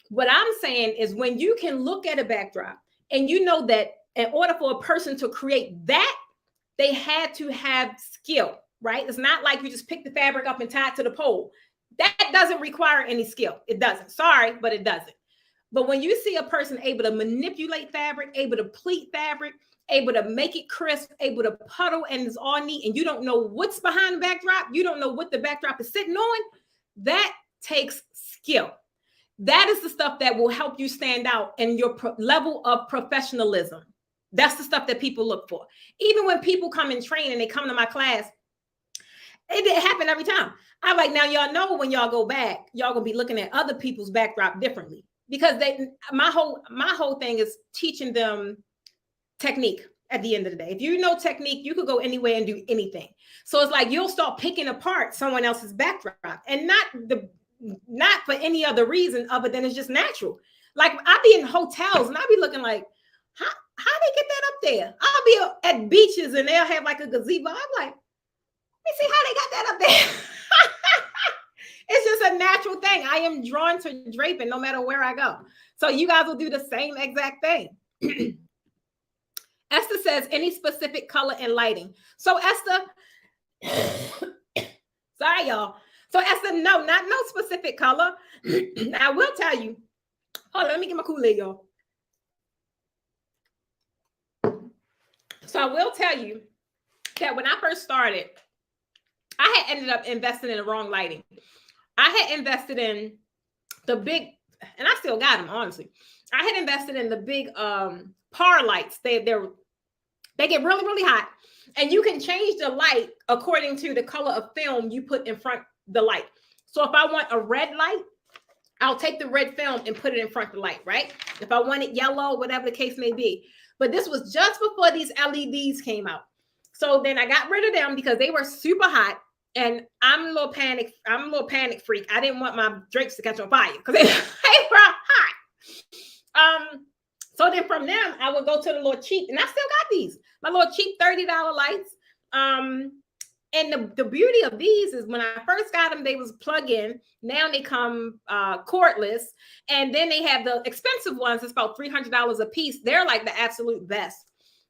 What I'm saying is, when you can look at a backdrop and you know that in order for a person to create that, they had to have skill, right? It's not like you just pick the fabric up and tie it to the pole. That doesn't require any skill. It doesn't. Sorry, but it doesn't. But when you see a person able to manipulate fabric, able to pleat fabric, able to make it crisp, able to puddle, and it's all neat, and you don't know what's behind the backdrop, you don't know what the backdrop is sitting on, that takes skill. That is the stuff that will help you stand out in your level of professionalism. That's the stuff that people look for. Even when people come and train and they come to my class, it didn't happen every time. I'm like, now y'all know when y'all go back, y'all gonna be looking at other people's backdrop differently, because my whole thing is teaching them technique. At the end of the day, if you know technique, you could go anywhere and do anything. So it's like you'll start picking apart someone else's backdrop, and not for any other reason other than it's just natural. Like, I be in hotels and I be looking like, how they get that up there? I'll be at beaches and they'll have like a gazebo. I'm like, let me see how they got that up there. It's just a natural thing. I am drawn to draping no matter where I go. So you guys will do the same exact thing. Esther says, any specific color and lighting. So Esther, Sorry, y'all. So Esther, no, not no specific color. I will tell you. Hold on, let me get my Kool-Aid, y'all. So I will tell you that when I first started, I had ended up investing in the wrong lighting. I had invested in the big, and I still got them, honestly. I had invested in the big par lights. They get really, really hot. And you can change the light according to the color of film you put in front the light. So if I want a red light, I'll take the red film and put it in front of the light, right? If I want it yellow, whatever the case may be. But this was just before these LEDs came out. So then I got rid of them because they were super hot. And I'm a little panic freak. I didn't want my drapes to catch on fire because they were hot. So then from them, I would go to the little cheap, and I still got these, my little cheap $30 lights. And the beauty of these is when I first got them, they was plug-in. Now they come cordless. And then they have the expensive ones. It's about $300 a piece. They're like the absolute best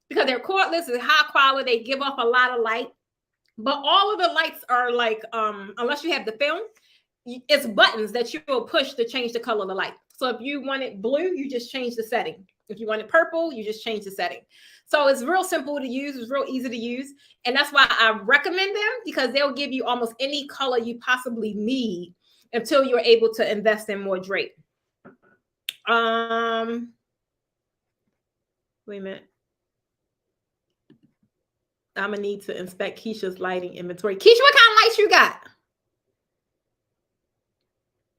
because they're cordless and high quality. They give off a lot of light. But all of the lights are like, unless you have the film, it's buttons that you will push to change the color of the light. So if you want it blue, you just change the setting. If you want it purple, you just change the setting. So it's real simple to use. It's real easy to use. And that's why I recommend them, because they'll give you almost any color you possibly need until you're able to invest in more drape. Wait a minute. I'm gonna need to inspect Keisha's lighting inventory. Keisha, what kind of lights you got?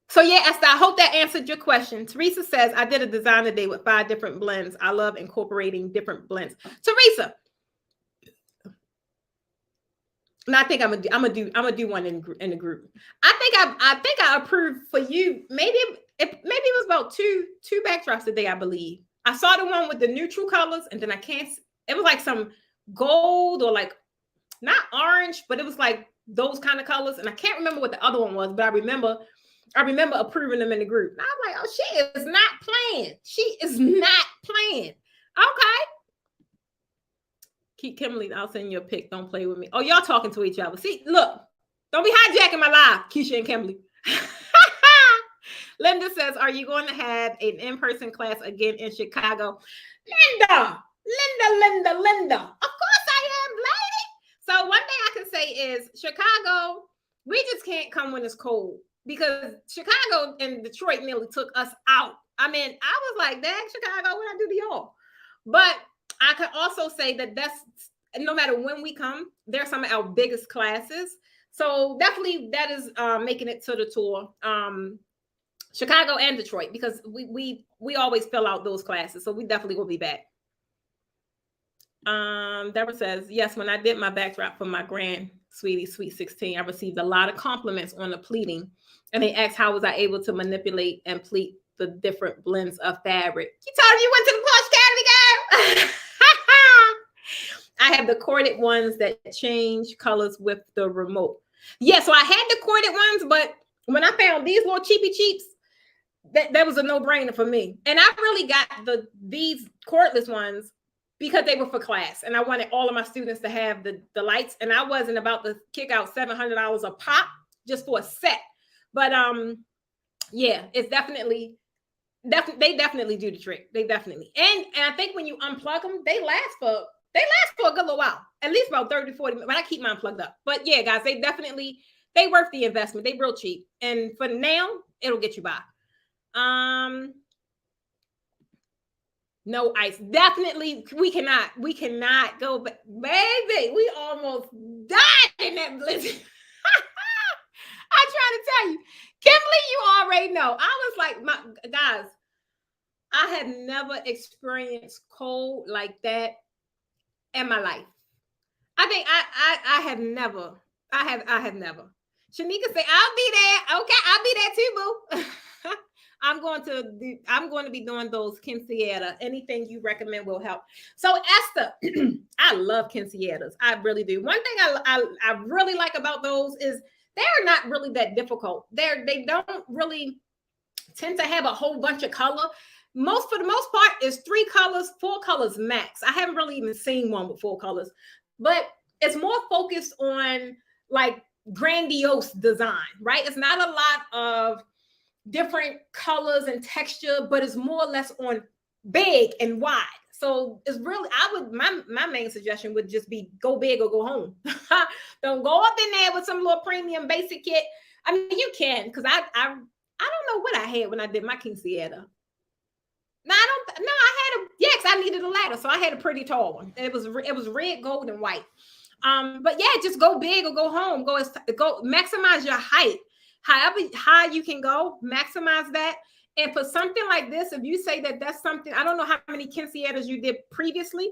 So yeah, Esther, I hope that answered your question. Teresa says, I did a designer day with 5 different blends. I love incorporating different blends. Teresa, and I think I'm gonna do one in the group. I think I approved for you. Maybe it was about two backdrops today, I believe. I saw the one with the neutral colors, and then it was like some gold or like not orange, but it was like those kind of colors. And I can't remember what the other one was, but I remember approving them in the group. And I was like, oh, she is not playing. She is not playing. Okay. Keep Kimberly, I'll send you a pic. Don't play with me. Oh, y'all talking to each other. See, look, don't be hijacking my live, Keisha and Kimberly. Linda says, are you going to have an in-person class again in Chicago? Linda. Of course I am, lady. So one thing I can say is Chicago, we just can't come when it's cold, because Chicago and Detroit nearly took us out. I mean, I was like, dang, Chicago, what I do to y'all? But I can also say that that's, no matter when we come, they're some of our biggest classes. So definitely that is making it to the tour. Chicago and Detroit, because we always fill out those classes. So we definitely will be back. Deborah says, yes, when I did my backdrop for my grand sweetie Sweet 16, I received a lot of compliments on the pleating, and they asked how was I able to manipulate and pleat the different blends of fabric. You told me you went to the Plush Academy, girl. I have the corded ones that change colors with the remote. Yeah, so I had the corded ones, but when I found these little cheapy, that was a no-brainer for me. And I really got these cordless ones because they were for class, and I wanted all of my students to have the lights, and I wasn't about to kick out $700 a pop just for a set. But yeah, it's definitely they definitely do the trick. They definitely, and I think when you unplug them, they last for a good little while, at least about 30, 40 minutes. But I keep mine plugged up. But yeah, guys, they worth the investment. They real cheap, and for now, it'll get you by. No ice. Definitely, we cannot go back. Baby, we almost died in that blizzard. I'm trying to tell you. Kimberly, you already know. I was like, guys, I have never experienced cold like that in my life. I think I have never. I have never. Shanika say, I'll be there. Okay, I'll be there too, boo. I'm going to be doing those Kinsietta. Anything you recommend will help. So Esther, I love Kinsiettas. I really do. One thing I really like about those is they're not really that difficult. They don't really tend to have a whole bunch of color. For the most part, is 3 colors, 4 colors max. I haven't really even seen one with 4 colors, but it's more focused on like grandiose design, right? It's not a lot of different colors and texture, but it's more or less on big and wide. So it's really, my main suggestion would just be go big or go home. Don't go up in there with some little premium basic kit. I mean, you can, because I don't know what I had when I did my Quinceañera. No, I had because I needed a ladder, so I had a pretty tall one. It was red, gold, and white. But yeah, just go big or go home. Go maximize your height. However high you can go, maximize that. And for something like this, if you say that that's something, I don't know how many quinceañeras you did previously,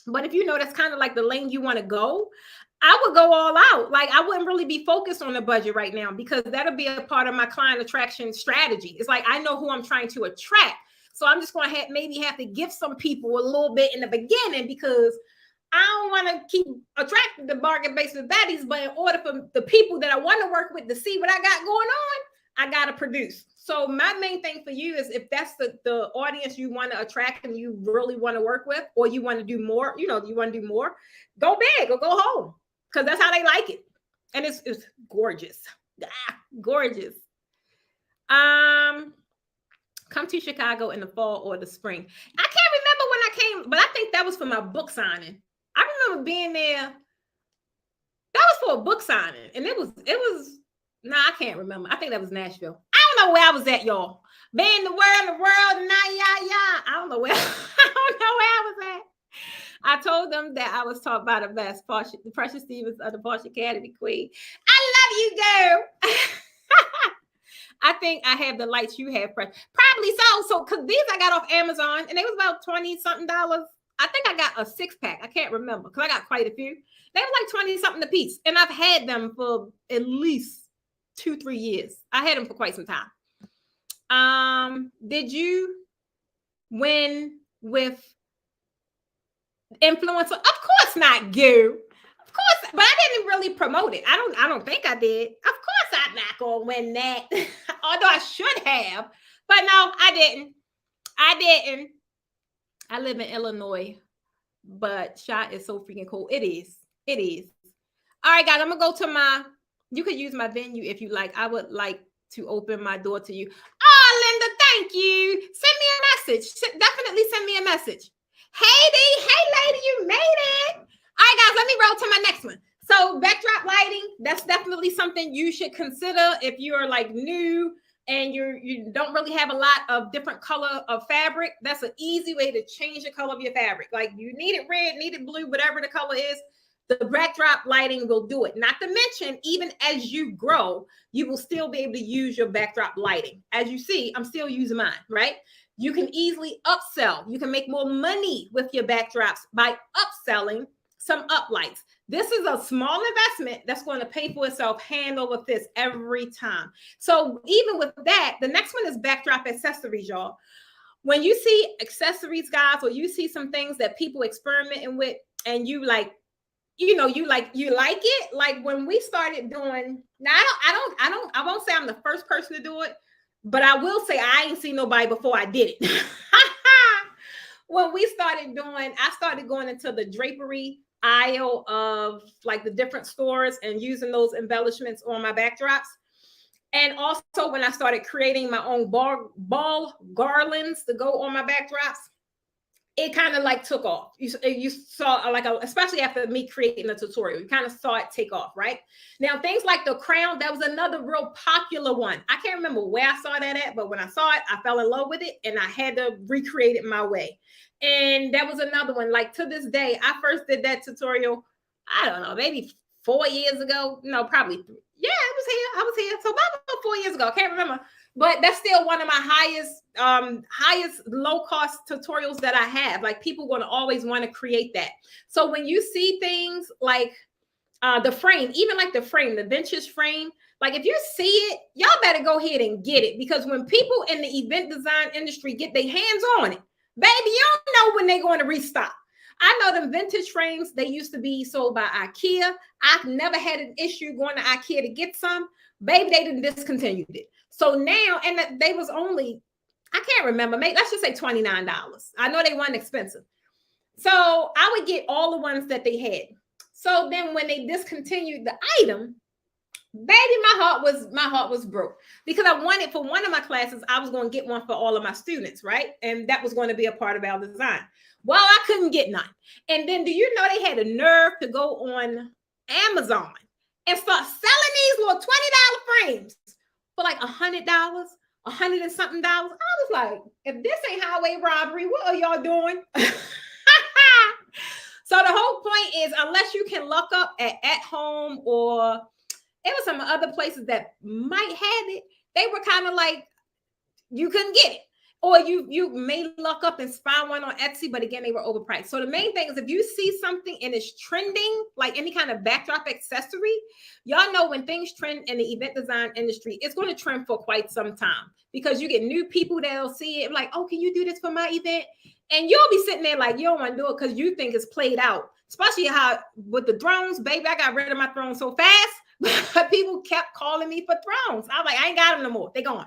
but if you know that's kind of like the lane you want to go, I would go all out. Like, I wouldn't really be focused on the budget right now, because that'll be a part of my client attraction strategy. It's like, I know who I'm trying to attract. So I'm just going to maybe have to give some people a little bit in the beginning, because I don't want to keep attracting the bargain basement baddies. But in order for the people that I want to work with to see what I got going on, I got to produce. So my main thing for you is, if that's the audience you want to attract and you really want to work with, or you want to do more, you want to do more, go big or go home, because that's how they like it. And it's gorgeous. Gorgeous. Come to Chicago in the fall or the spring. I can't remember when I came, but I think that was for my book signing. I remember being there. That was for a book signing. And it was, I can't remember. I think that was Nashville. I don't know where I was at, y'all. Being the world, and I don't know where I was at. I told them that I was taught by the best, Precious Stevens of the Porsche Academy Queen. I love you, girl. I think I have the lights you have, probably so. So, because these I got off Amazon, and they was about $20-something. I think I got a 6-pack. I can't remember, because I got quite a few. They were like 20-something a piece, and I've had them for at least 2-3 years. I had them for quite some time. Did you win with influencer? Of course not, girl. Of course, but I didn't really promote it. I don't think I did. Of course I'm not gonna win that. Although I should have. But no, I didn't. I live in Illinois, but Shot is so freaking cool. It is. All right, guys, I'm gonna go to you could use my venue if you like. I would like to open my door to you. Oh, Linda, thank you. Send me a message. Definitely send me a message. Hey lady, you made it. All right, guys, let me roll to my next one. So backdrop lighting, that's definitely something you should consider if you're like new and you don't really have a lot of different color of fabric. That's an easy way to change the color of your fabric. Like, you need it red, need it blue, whatever the color is, the backdrop lighting will do it. Not to mention, even as you grow, you will still be able to use your backdrop lighting. As you see, I'm still using mine, right? You can easily upsell. You can make more money with your backdrops by upselling some uplights. This is a small investment that's going to pay for itself hand over fist every time. So even with that, the next one is backdrop accessories, y'all. When you see accessories, guys, or you see some things that people experimenting with, and you like, you like it. Like, when we started doing, now I won't say I'm the first person to do it, but I will say I ain't seen nobody before I did it. When we started doing, I started going into the drapery aisle of like the different stores and using those embellishments on my backdrops. And also when I started creating my own ball garlands to go on my backdrops, it kind of like took off. You saw like, especially after me creating the tutorial, you kind of saw it take off, right? Now, things like the crown, that was another real popular one. I can't remember where I saw that at, but when I saw it, I fell in love with it and I had to recreate it my way. And that was another one. Like, to this day, I first did that tutorial, I don't know, maybe 4 years ago. No, probably 3. Yeah, I was here. So about 4 years ago. I can't remember. But that's still one of my highest low-cost tutorials that I have. Like, people going to always want to create that. So when you see things like the frame, even like the vintage frame, like, if you see it, y'all better go ahead and get it. Because when people in the event design industry get their hands on it, baby, you don't know when they're going to restock. I know them vintage frames, they used to be sold by IKEA. I've never had an issue going to IKEA to get some. Baby, they didn't discontinue it. So now, and they was only, I can't remember, maybe let's just say $29. I know they weren't expensive. So I would get all the ones that they had. So then when they discontinued the item, Baby, my heart was broke because I wanted for one of my classes, I was going to get one for all of my students, right? And that was going to be a part of our design. Well, I couldn't get none. And then do you know they had a nerve to go on Amazon and start selling these little $20 frames for like $100, $100 and something dollars? I was like, if this ain't highway robbery, what are y'all doing? So the whole point is, unless you can look up at home, or it was some other places that might have it, they were kind of like, you couldn't get it. Or you may look up and find one on Etsy, but again, they were overpriced. So the main thing is, if you see something and it's trending, like any kind of backdrop accessory, y'all know when things trend in the event design industry, it's going to trend for quite some time, because you get new people that'll see it like, oh, can you do this for my event? And you'll be sitting there like, you don't want to do it because you think it's played out. Especially how with the thrones, baby, I got rid of my throne so fast, but people kept calling me for thrones. I was like, I ain't got them no more. They're gone.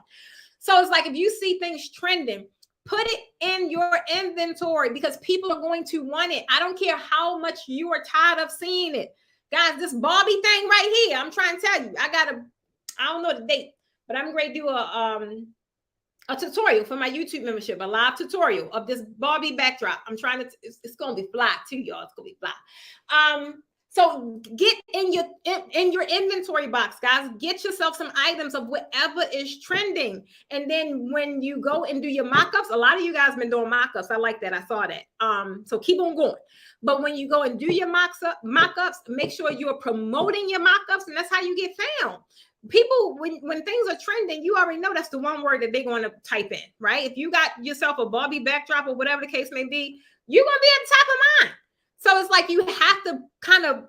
So it's like, if you see things trending, put it in your inventory, because people are going to want it. I don't care how much you are tired of seeing it. Guys, this Barbie thing right here, I'm trying to tell you, I don't know the date, but I'm going to do a tutorial for my YouTube membership, a live tutorial of this Barbie backdrop. I'm trying to, it's going to be fly too, y'all. It's going to be fly. So get in your inventory box, guys. Get yourself some items of whatever is trending. And then when you go and do your mock-ups, a lot of you guys have been doing mock-ups. I like that. I saw that. So keep on going. But when you go and do your mock-ups, make sure you're promoting your mock-ups, and that's how you get found. People, when things are trending, you already know that's the one word that they're going to type in, right? If you got yourself a Barbie backdrop or whatever the case may be, you're going to be at the top of mind. So it's like, you have to kind of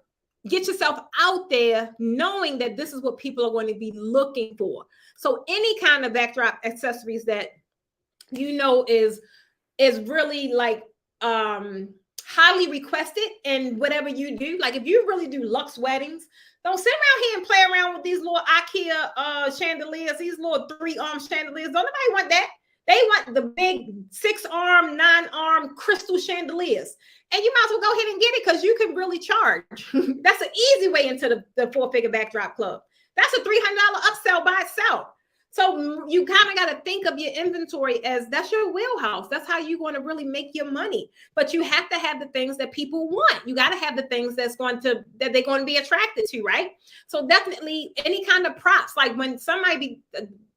get yourself out there knowing that this is what people are going to be looking for. So any kind of backdrop accessories that you know is really like highly requested, and whatever you do, like if you really do luxe weddings, don't sit around here and play around with these little IKEA chandeliers, these little 3-arm chandeliers. Don't nobody want that. They want the big 6-arm, 9-arm crystal chandeliers. And you might as well go ahead and get it, because you can really charge. That's an easy way into the 4-figure backdrop club. That's a $300 upsell by itself. So you kind of got to think of your inventory as that's your wheelhouse. That's how you're going to really make your money. But you have to have the things that people want. You got to have the things that they're going to be attracted to, right? So definitely any kind of props, like when somebody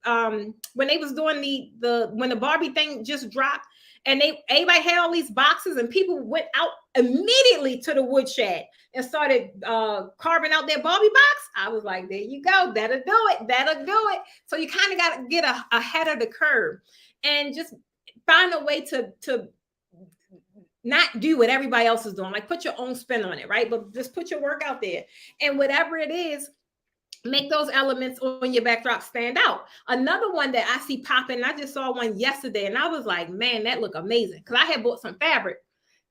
when they was doing when the Barbie thing just dropped, and everybody had all these boxes, and people went out immediately to the woodshed and started carving out their Barbie box. I was like, there you go. That'll do it. That'll do it. So you kind of got to get ahead of the curve and just find a way to not do what everybody else is doing. Like, put your own spin on it, right? But just put your work out there. And whatever it is, make those elements on your backdrop stand out. Another one that I see popping, I just saw one yesterday, and I was like, man, that look amazing. Because I had bought some fabric,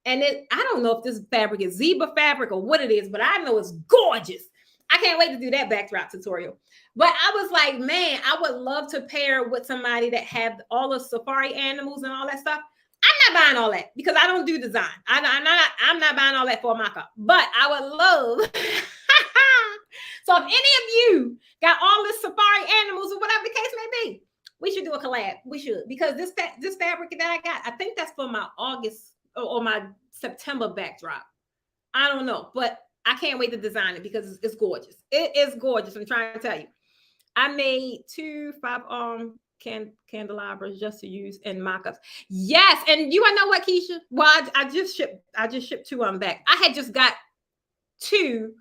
and I don't know if this fabric is zebra fabric or what it is, but I know it's gorgeous. I can't wait to do that backdrop tutorial. But I was like, man, I would love to pair with somebody that have all the safari animals and all that stuff. I'm not buying all that because I don't do design. I'm not buying all that for a mock-up. But I would love... So if any of you got all the safari animals or whatever the case may be, we should do a collab. We should, because this fabric that I got, I think that's for my August or my September backdrop. I don't know, but I can't wait to design it because it's gorgeous. It is gorgeous. I'm trying to tell you. I made 2 5-arm candelabras just to use in mock-ups. Yes, and you wanna know what, Keisha? Well, I just shipped 2 of them back. I had just got 2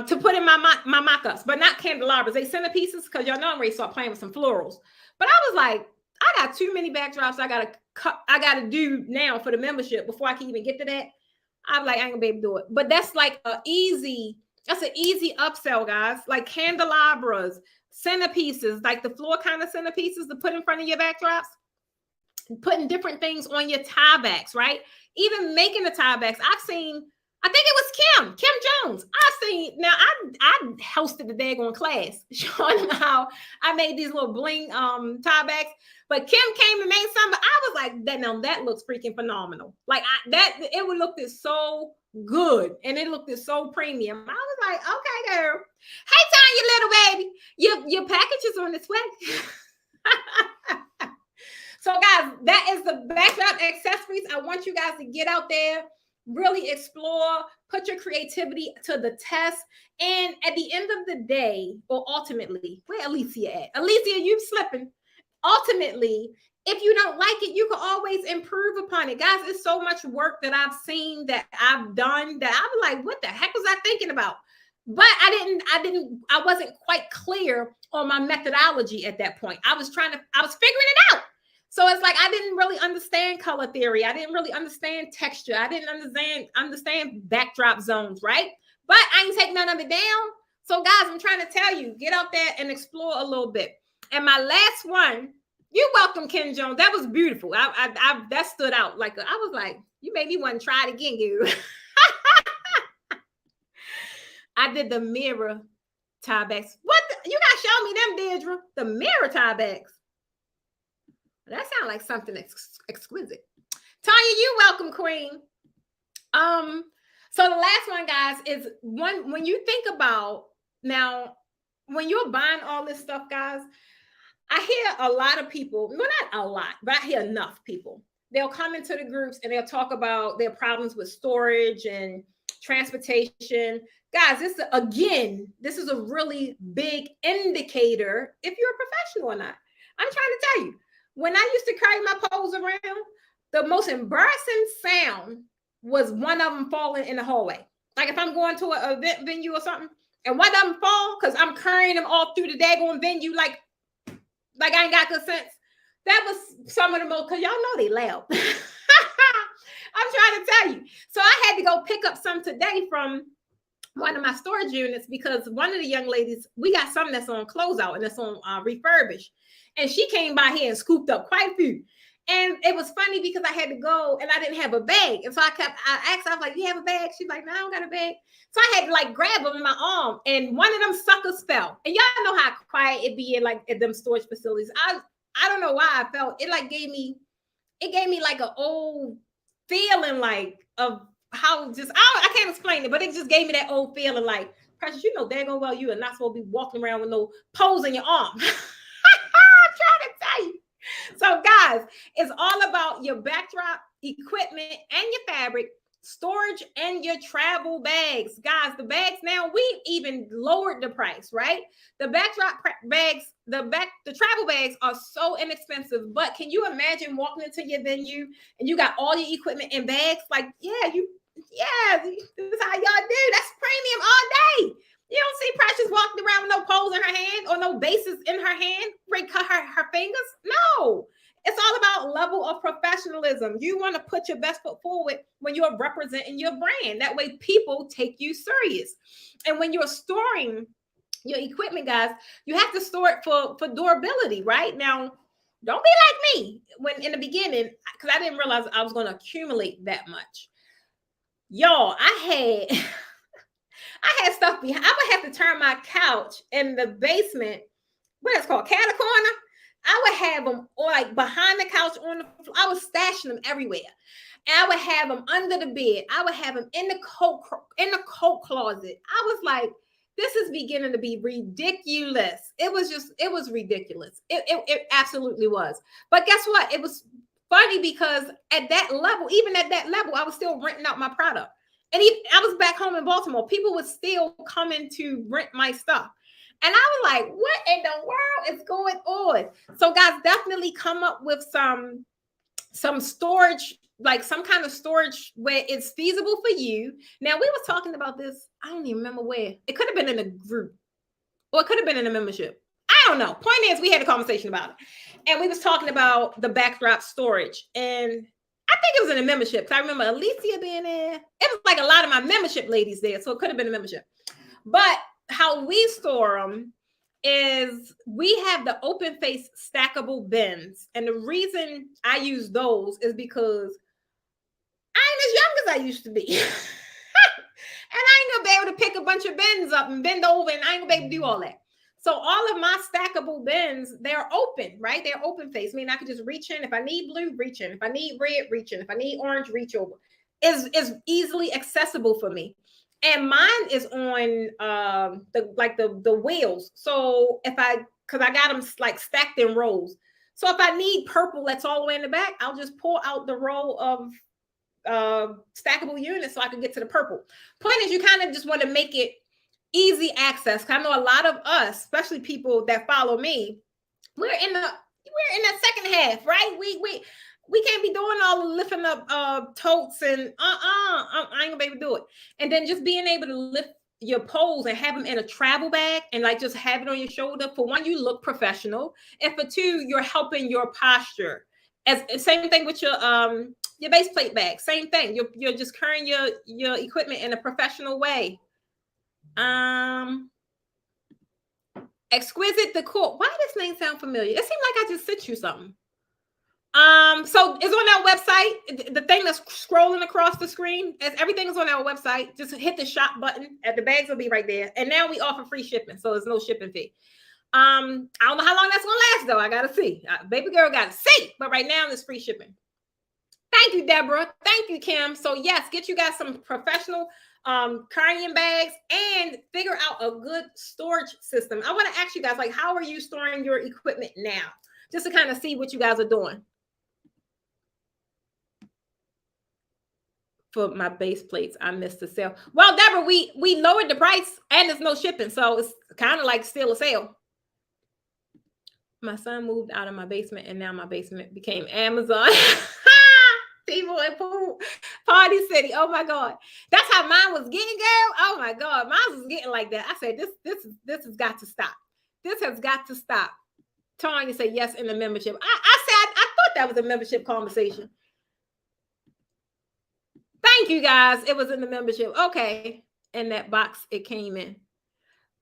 to put in my mock-ups, but not candelabras. They centerpieces, because y'all know I'm ready to start playing with some florals. But I was like, I got too many backdrops I gotta do now for the membership before I can even get to that. I'm like, I ain't gonna be able to do it. But that's like that's an easy upsell, guys. Like candelabras, centerpieces, like the floor kind of centerpieces to put in front of your backdrops. Putting different things on your tie backs, right? Even making the tie backs. I've seen, I think it was Kim Jones. I hosted the daggone class showing them how I made these little bling tie backs. But Kim came and made some, but I was like, that looks freaking phenomenal. Like it would look so good. And it looked so premium. I was like, okay, girl. Hey, Tanya, little baby, your package is on its way. So guys, that is the backdrop accessories. I want you guys to get out there, really explore, put your creativity to the test. And at the end of the day, or ultimately, where Alicia at? Alicia, you slipping. Ultimately, if you don't like it, you can always improve upon it. Guys, it's so much work that I've seen, that I've done, that I'm like, what the heck was I thinking about? But I wasn't quite clear on my methodology at that point. I was figuring it out. So it's like, I didn't really understand color theory. I didn't really understand texture. I didn't understand backdrop zones, right? But I ain't taking none of it down. So guys, I'm trying to tell you, get out there and explore a little bit. And my last one, you're welcome, Ken Jones. That was beautiful. That stood out. Like, I was like, you made me want to try it again, you. I did the mirror tie backs. What? You gotta show me them, Deirdre. The mirror tie backs. That sounds like something exquisite. Tanya, you welcome, Queen. So the last one, guys, is one when you think about now, when you're buying all this stuff, guys, I hear a lot of people, well, not a lot, but I hear enough people. They'll come into the groups and they'll talk about their problems with storage and transportation. Guys, this is a really big indicator if you're a professional or not. I'm trying to tell you, when I used to carry my poles around, the most embarrassing sound was one of them falling in the hallway. Like if I'm going to an event venue or something, and one of them fall because I'm carrying them all through the daggone venue, like I ain't got good sense. That was some of the most, because y'all know they loud. I'm trying to tell you. So I had to go pick up some today from one of my storage units, because one of the young ladies, we got something that's on closeout and that's on refurbish. And she came by here and scooped up quite a few. And it was funny because I had to go and I didn't have a bag. And so I asked her, I was like, you have a bag? She's like, no, I don't got a bag. So I had to like grab them in my arm, and one of them suckers fell. And y'all know how quiet it be in like at them storage facilities. I don't know why I felt it, like gave me like an old feeling, like of how just, I can't explain it, but it just gave me that old feeling like, Precious, you know daggone well you are not supposed to be walking around with no poles in your arm. I'm trying to tell you. So guys, it's all about your backdrop, equipment, and your fabric, storage, and your travel bags. Guys, the bags now, we even lowered the price, right? The backdrop bags, the travel bags are so inexpensive. But can you imagine walking into your venue and you got all your equipment in bags? Like, this is how y'all do. That's premium all day. You don't see Precious walking around with no poles in her hand or no bases in her hand, break her fingers. No, it's all about level of professionalism. You want to put your best foot forward when you're representing your brand. That way people take you serious. And when you're storing your equipment, guys, you have to store it for durability, right? Now, don't be like me when in the beginning, because I didn't realize I was going to accumulate that much. Y'all, I had stuff behind. I would have to turn my couch in the basement, what it's called, cat corner. I would have them like behind the couch on the floor. I was stashing them everywhere. And I would have them under the bed. I would have them in the coat closet. I was like, this is beginning to be ridiculous. It was ridiculous. It absolutely was. But guess what? It was funny because at that level, even at that level, I was still renting out my product. And I was back home in Baltimore. People were still coming to rent my stuff. And I was like, what in the world is going on? So guys, definitely come up with some storage, like some kind of storage where it's feasible for you. Now, we were talking about this. I don't even remember where. It could have been in a group or it could have been in a membership. I don't know. Point is, we had a conversation about it. And we was talking about the backdrop storage. And I think it was in a membership, because I remember Alicia being there. It was like a lot of my membership ladies there, so it could have been a membership. But how we store them is we have the open face stackable bins. And the reason I use those is because I ain't as young as I used to be. And I ain't gonna be able to pick a bunch of bins up and bend over, and I ain't gonna be able to do all that. So all of my stackable bins, they're open, right? They're open face. I mean, I could just reach in. If I need blue, reach in. If I need red, reach in. If I need orange, reach over. is easily accessible for me. And mine is on the wheels. So if because I got them like stacked in rows. So if I need purple that's all the way in the back, I'll just pull out the row of stackable units so I can get to the purple. Point is, you kind of just want to make it easy access. Cause I know a lot of us, especially people that follow me, we're in that second half, right? We can't be doing all the lifting up totes and I ain't gonna be able to do it. And then just being able to lift your poles and have them in a travel bag and like just have it on your shoulder. For one, you look professional, and for two, you're helping your posture. As same thing with your base plate bag. Same thing. You're just carrying your equipment in a professional way. Exquisite decor. Why does this name sound familiar? It seemed like I just sent you something. So it's on our website. The thing that's scrolling across the screen, as everything is on our website. Just hit the shop button, and the bags will be right there. And now we offer free shipping, so there's no shipping fee. I don't know how long that's gonna last though. I gotta see. Baby girl gotta see. But right now it's free shipping. Thank you, Deborah. Thank you, Kim. So yes, get you guys some professional carrying bags and figure out a good storage system. I want to ask you guys, like, how are you storing your equipment now? Just to kind of see what you guys are doing. For my base plates, I missed the sale. Well, Deborah, we lowered the price and there's no shipping, so it's kind of like still a sale. My son moved out of my basement and now my basement became Amazon. People in pool party city. Oh my God, that's how mine was getting, girl. Oh my God, mine was getting like that. I said this has got to stop. This has got to stop. Tanya said yes in the membership. I said I thought that was a membership conversation. Thank you guys. It was in the membership. Okay, in that box it came in.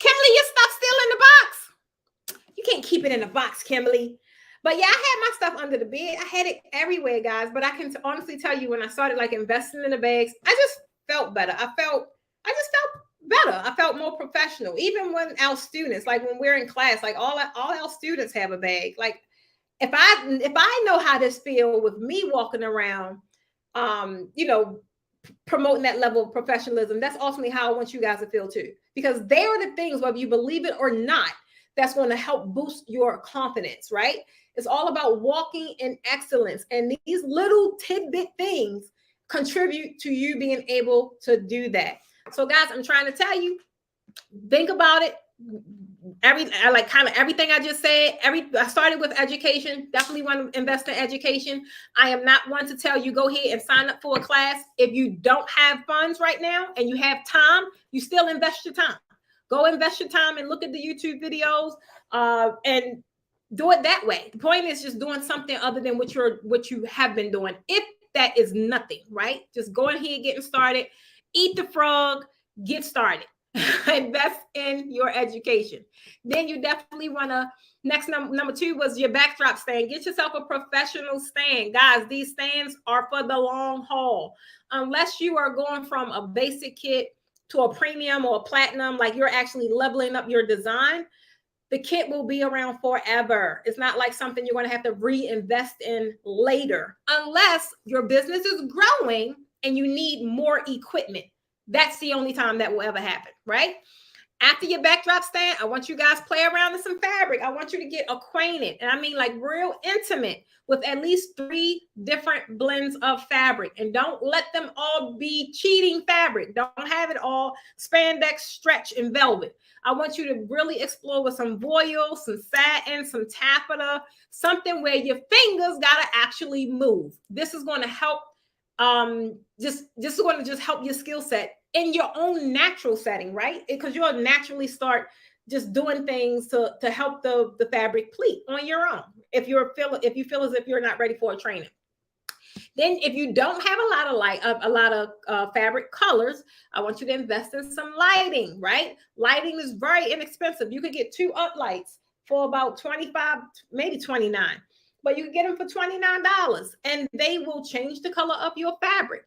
Kimberly, your stuff's still in the box. You can't keep it in the box, Kimberly. But yeah, I had my stuff under the bed. I had it everywhere, guys. But I can honestly tell you, when I started like investing in the bags, I just felt better. I just felt better. I felt more professional. Even when our students, like when we're in class, like all our students have a bag. Like if I know how this feels with me walking around, promoting that level of professionalism, that's ultimately how I want you guys to feel too. Because they are the things, whether you believe it or not, that's going to help boost your confidence, right? It's all about walking in excellence. And these little tidbit things contribute to you being able to do that. So guys, I'm trying to tell you, think about it. I like kind of everything I just said. I started with education. Definitely want to invest in education. I am not one to tell you go ahead and sign up for a class. If you don't have funds right now and you have time, you still invest your time. Go invest your time and look at the YouTube videos and do it that way. The point is just doing something other than what you have been doing. If that is nothing, right? Just go ahead, getting started. Eat the frog, get started. Invest in your education. Then you definitely want to, next number 2 was your backdrop stand. Get yourself a professional stand. Guys, these stands are for the long haul. Unless you are going from a basic kit to a premium or a platinum, like you're actually leveling up your design, the kit will be around forever. It's not like something you're going to have to reinvest in later, unless your business is growing and you need more equipment. That's the only time that will ever happen, right? After your backdrop stand, I want you guys play around with some fabric. I want you to get acquainted, and I mean like real intimate, with at least 3 different blends of fabric. And don't let them all be cheating fabric. Don't have it all spandex, stretch, and velvet. I want you to really explore with some voile, some satin, some taffeta, something where your fingers gotta actually move. This is going to help just going to just help your skill set in your own natural setting, right? Because you'll naturally start just doing things to help the fabric pleat on your own. If you feel as if you're not ready for a training. Then if you don't have a lot of fabric colors, I want you to invest in some lighting, right? Lighting is very inexpensive. You could get 2 uplights for about $25, maybe $29. But you can get them for $29 and they will change the color of your fabric.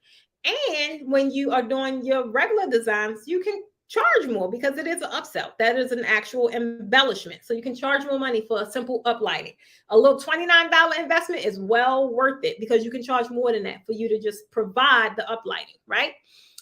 And when you are doing your regular designs, you can charge more because it is an upsell. That is an actual embellishment. So you can charge more money for a simple uplighting. A little $29 investment is well worth it because you can charge more than that for you to just provide the uplighting, right?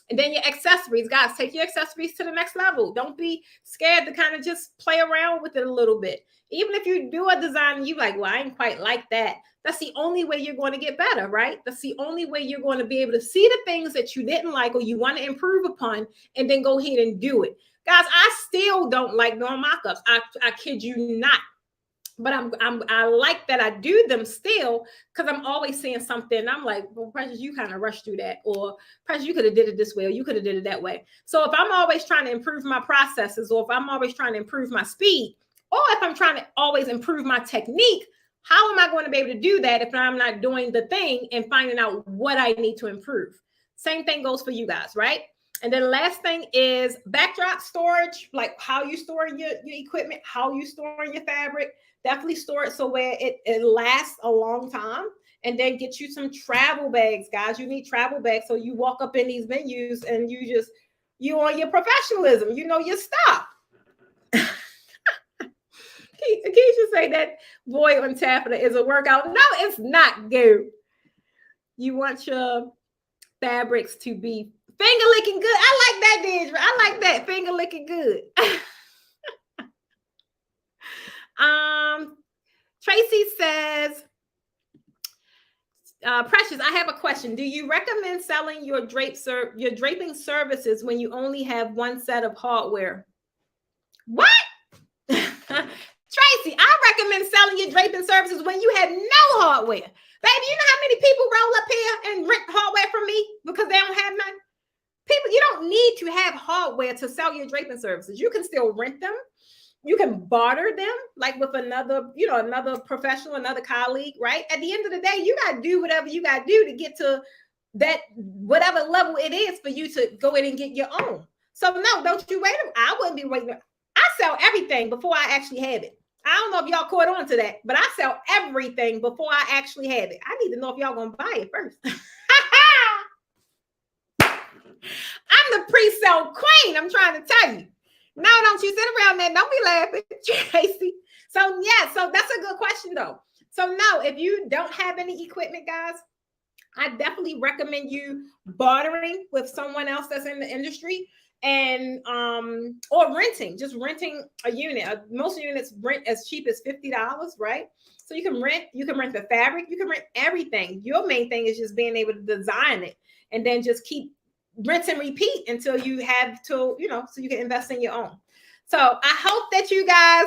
And then your accessories, guys, take your accessories to the next level. Don't be scared to kind of just play around with it a little bit. Even if you do a design and you like, well, I ain't quite like that. That's the only way you're going to get better, right? That's the only way you're going to be able to see the things that you didn't like or you want to improve upon and then go ahead and do it. Guys, I still don't like doing mock-ups. I kid you not. But I like that I do them still because I'm always seeing something. I'm like, well, Precious, you kind of rushed through that, or Precious, you could have did it this way, or you could have did it that way. So if I'm always trying to improve my processes, or if I'm always trying to improve my speed, or if I'm trying to always improve my technique, how am I going to be able to do that if I'm not doing the thing and finding out what I need to improve? Same thing goes for you guys, right? And then the last thing is backdrop storage, like how you store your equipment, how you store your fabric. Definitely store it so where it lasts a long time. And then get you some travel bags, guys. You need travel bags so you walk up in these venues and you on your professionalism. You know your stuff. Keisha say that boy on taffeta is a workout. No, it's not, good. You want your fabrics to be finger licking good. I like that, Deidre. I like that. Finger licking good. Tracy says, Precious, I have a question. Do you recommend selling your draping services when you only have one set of hardware? What? Tracy, I recommend selling your draping services when you have no hardware. Baby, you know how many people roll up here and rent hardware from me because they don't have none? People, you don't need to have hardware to sell your draping services. You can still rent them. You can barter them like with another professional, another colleague, right? At the end of the day, you got to do whatever you got to do to get to that, whatever level it is for you to go in and get your own. So no, don't you wait. I wouldn't be waiting. I sell everything before I actually have it. I don't know if y'all caught on to that, but I sell everything before I actually have it. I need to know if y'all going to buy it first. I'm the pre-sale queen. I'm trying to tell you. No, don't you sit around there. Don't be laughing, Tracy. So yeah, so that's a good question though. So no, if you don't have any equipment, guys, I definitely recommend you bartering with someone else that's in the industry and or renting a unit. Most units rent as cheap as $50, right? So you can rent the fabric, you can rent everything. Your main thing is just being able to design it and then just keep rinse and repeat until you have to, so you can invest in your own. So I hope that you guys,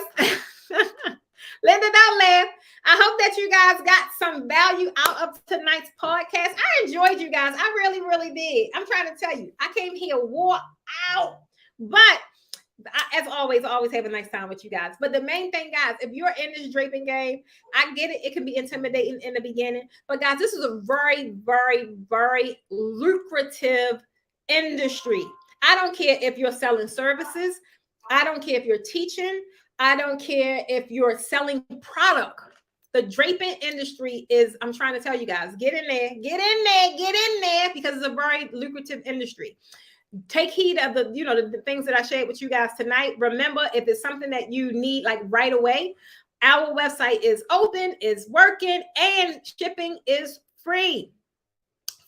Linda, don't laugh. I hope that you guys got some value out of tonight's podcast. I enjoyed you guys. I really, really did. I'm trying to tell you, I came here wore out, but as always, I always have a nice time with you guys. But the main thing, guys, if you're in this draping game, I get it. It can be intimidating in the beginning, but guys, this is a very, very, very lucrative industry. I don't care if you're selling services. I don't care if you're teaching. I don't care if you're selling product. The draping industry is, I'm trying to tell you guys, get in there because it's a very lucrative industry. Take heed of the things that I shared with you guys tonight. Remember, if it's something that you need like right away, our website is open, is working, and shipping is free.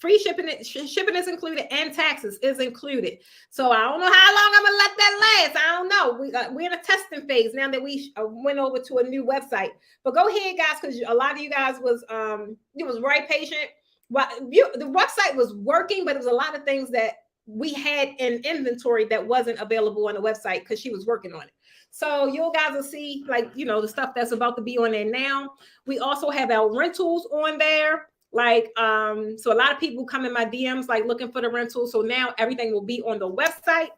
Free shipping is included and taxes is included. So I don't know how long I'm gonna let that last. I don't know. We're in a testing phase now that we went over to a new website. But go ahead, guys, because a lot of you guys was very patient. Well, the website was working, but it was a lot of things that we had in inventory that wasn't available on the website because she was working on it. So you guys will see the stuff that's about to be on there now. We also have our rentals on there. So a lot of people come in my DMs looking for the rentals. So now everything will be on the website.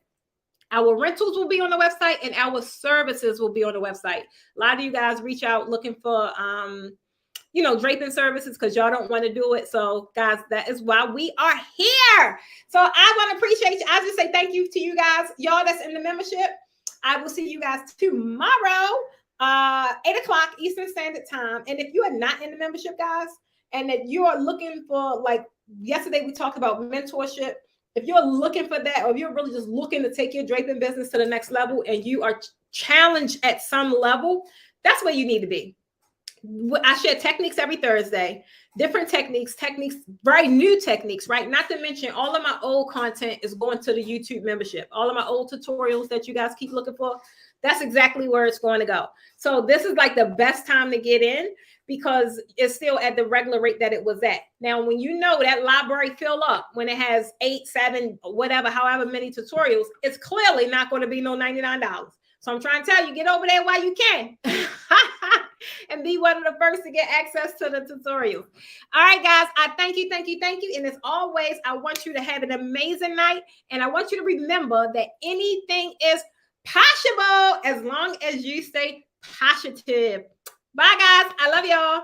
Our rentals will be on the website and our services will be on the website. A lot of you guys reach out looking for draping services because y'all don't want to do it. So guys, that is why we are here. So I want to appreciate you. I just say thank you to you guys, y'all that's in the membership. I will see you guys tomorrow, 8:00 Eastern Standard Time. And if you are not in the membership, guys, and that you are looking for, yesterday we talked about mentorship, if you're looking for that, or if you're really just looking to take your draping business to the next level and you are challenged at some level, that's where you need to be. I share techniques every Thursday, different techniques, very new techniques, right? Not to mention all of my old content is going to the YouTube membership. All of my old tutorials that you guys keep looking for, that's exactly where it's going to go. So this is like the best time to get in because it's still at the regular rate that it was at. Now, when you know that library fill up, when it has 8, 7, whatever, however many tutorials, it's clearly not going to be no $99. So I'm trying to tell you, get over there while you can. And be one of the first to get access to the tutorials. All right, guys, I thank you. And as always, I want you to have an amazing night. And I want you to remember that anything is possible as long as you stay positive. Bye, guys. I love y'all.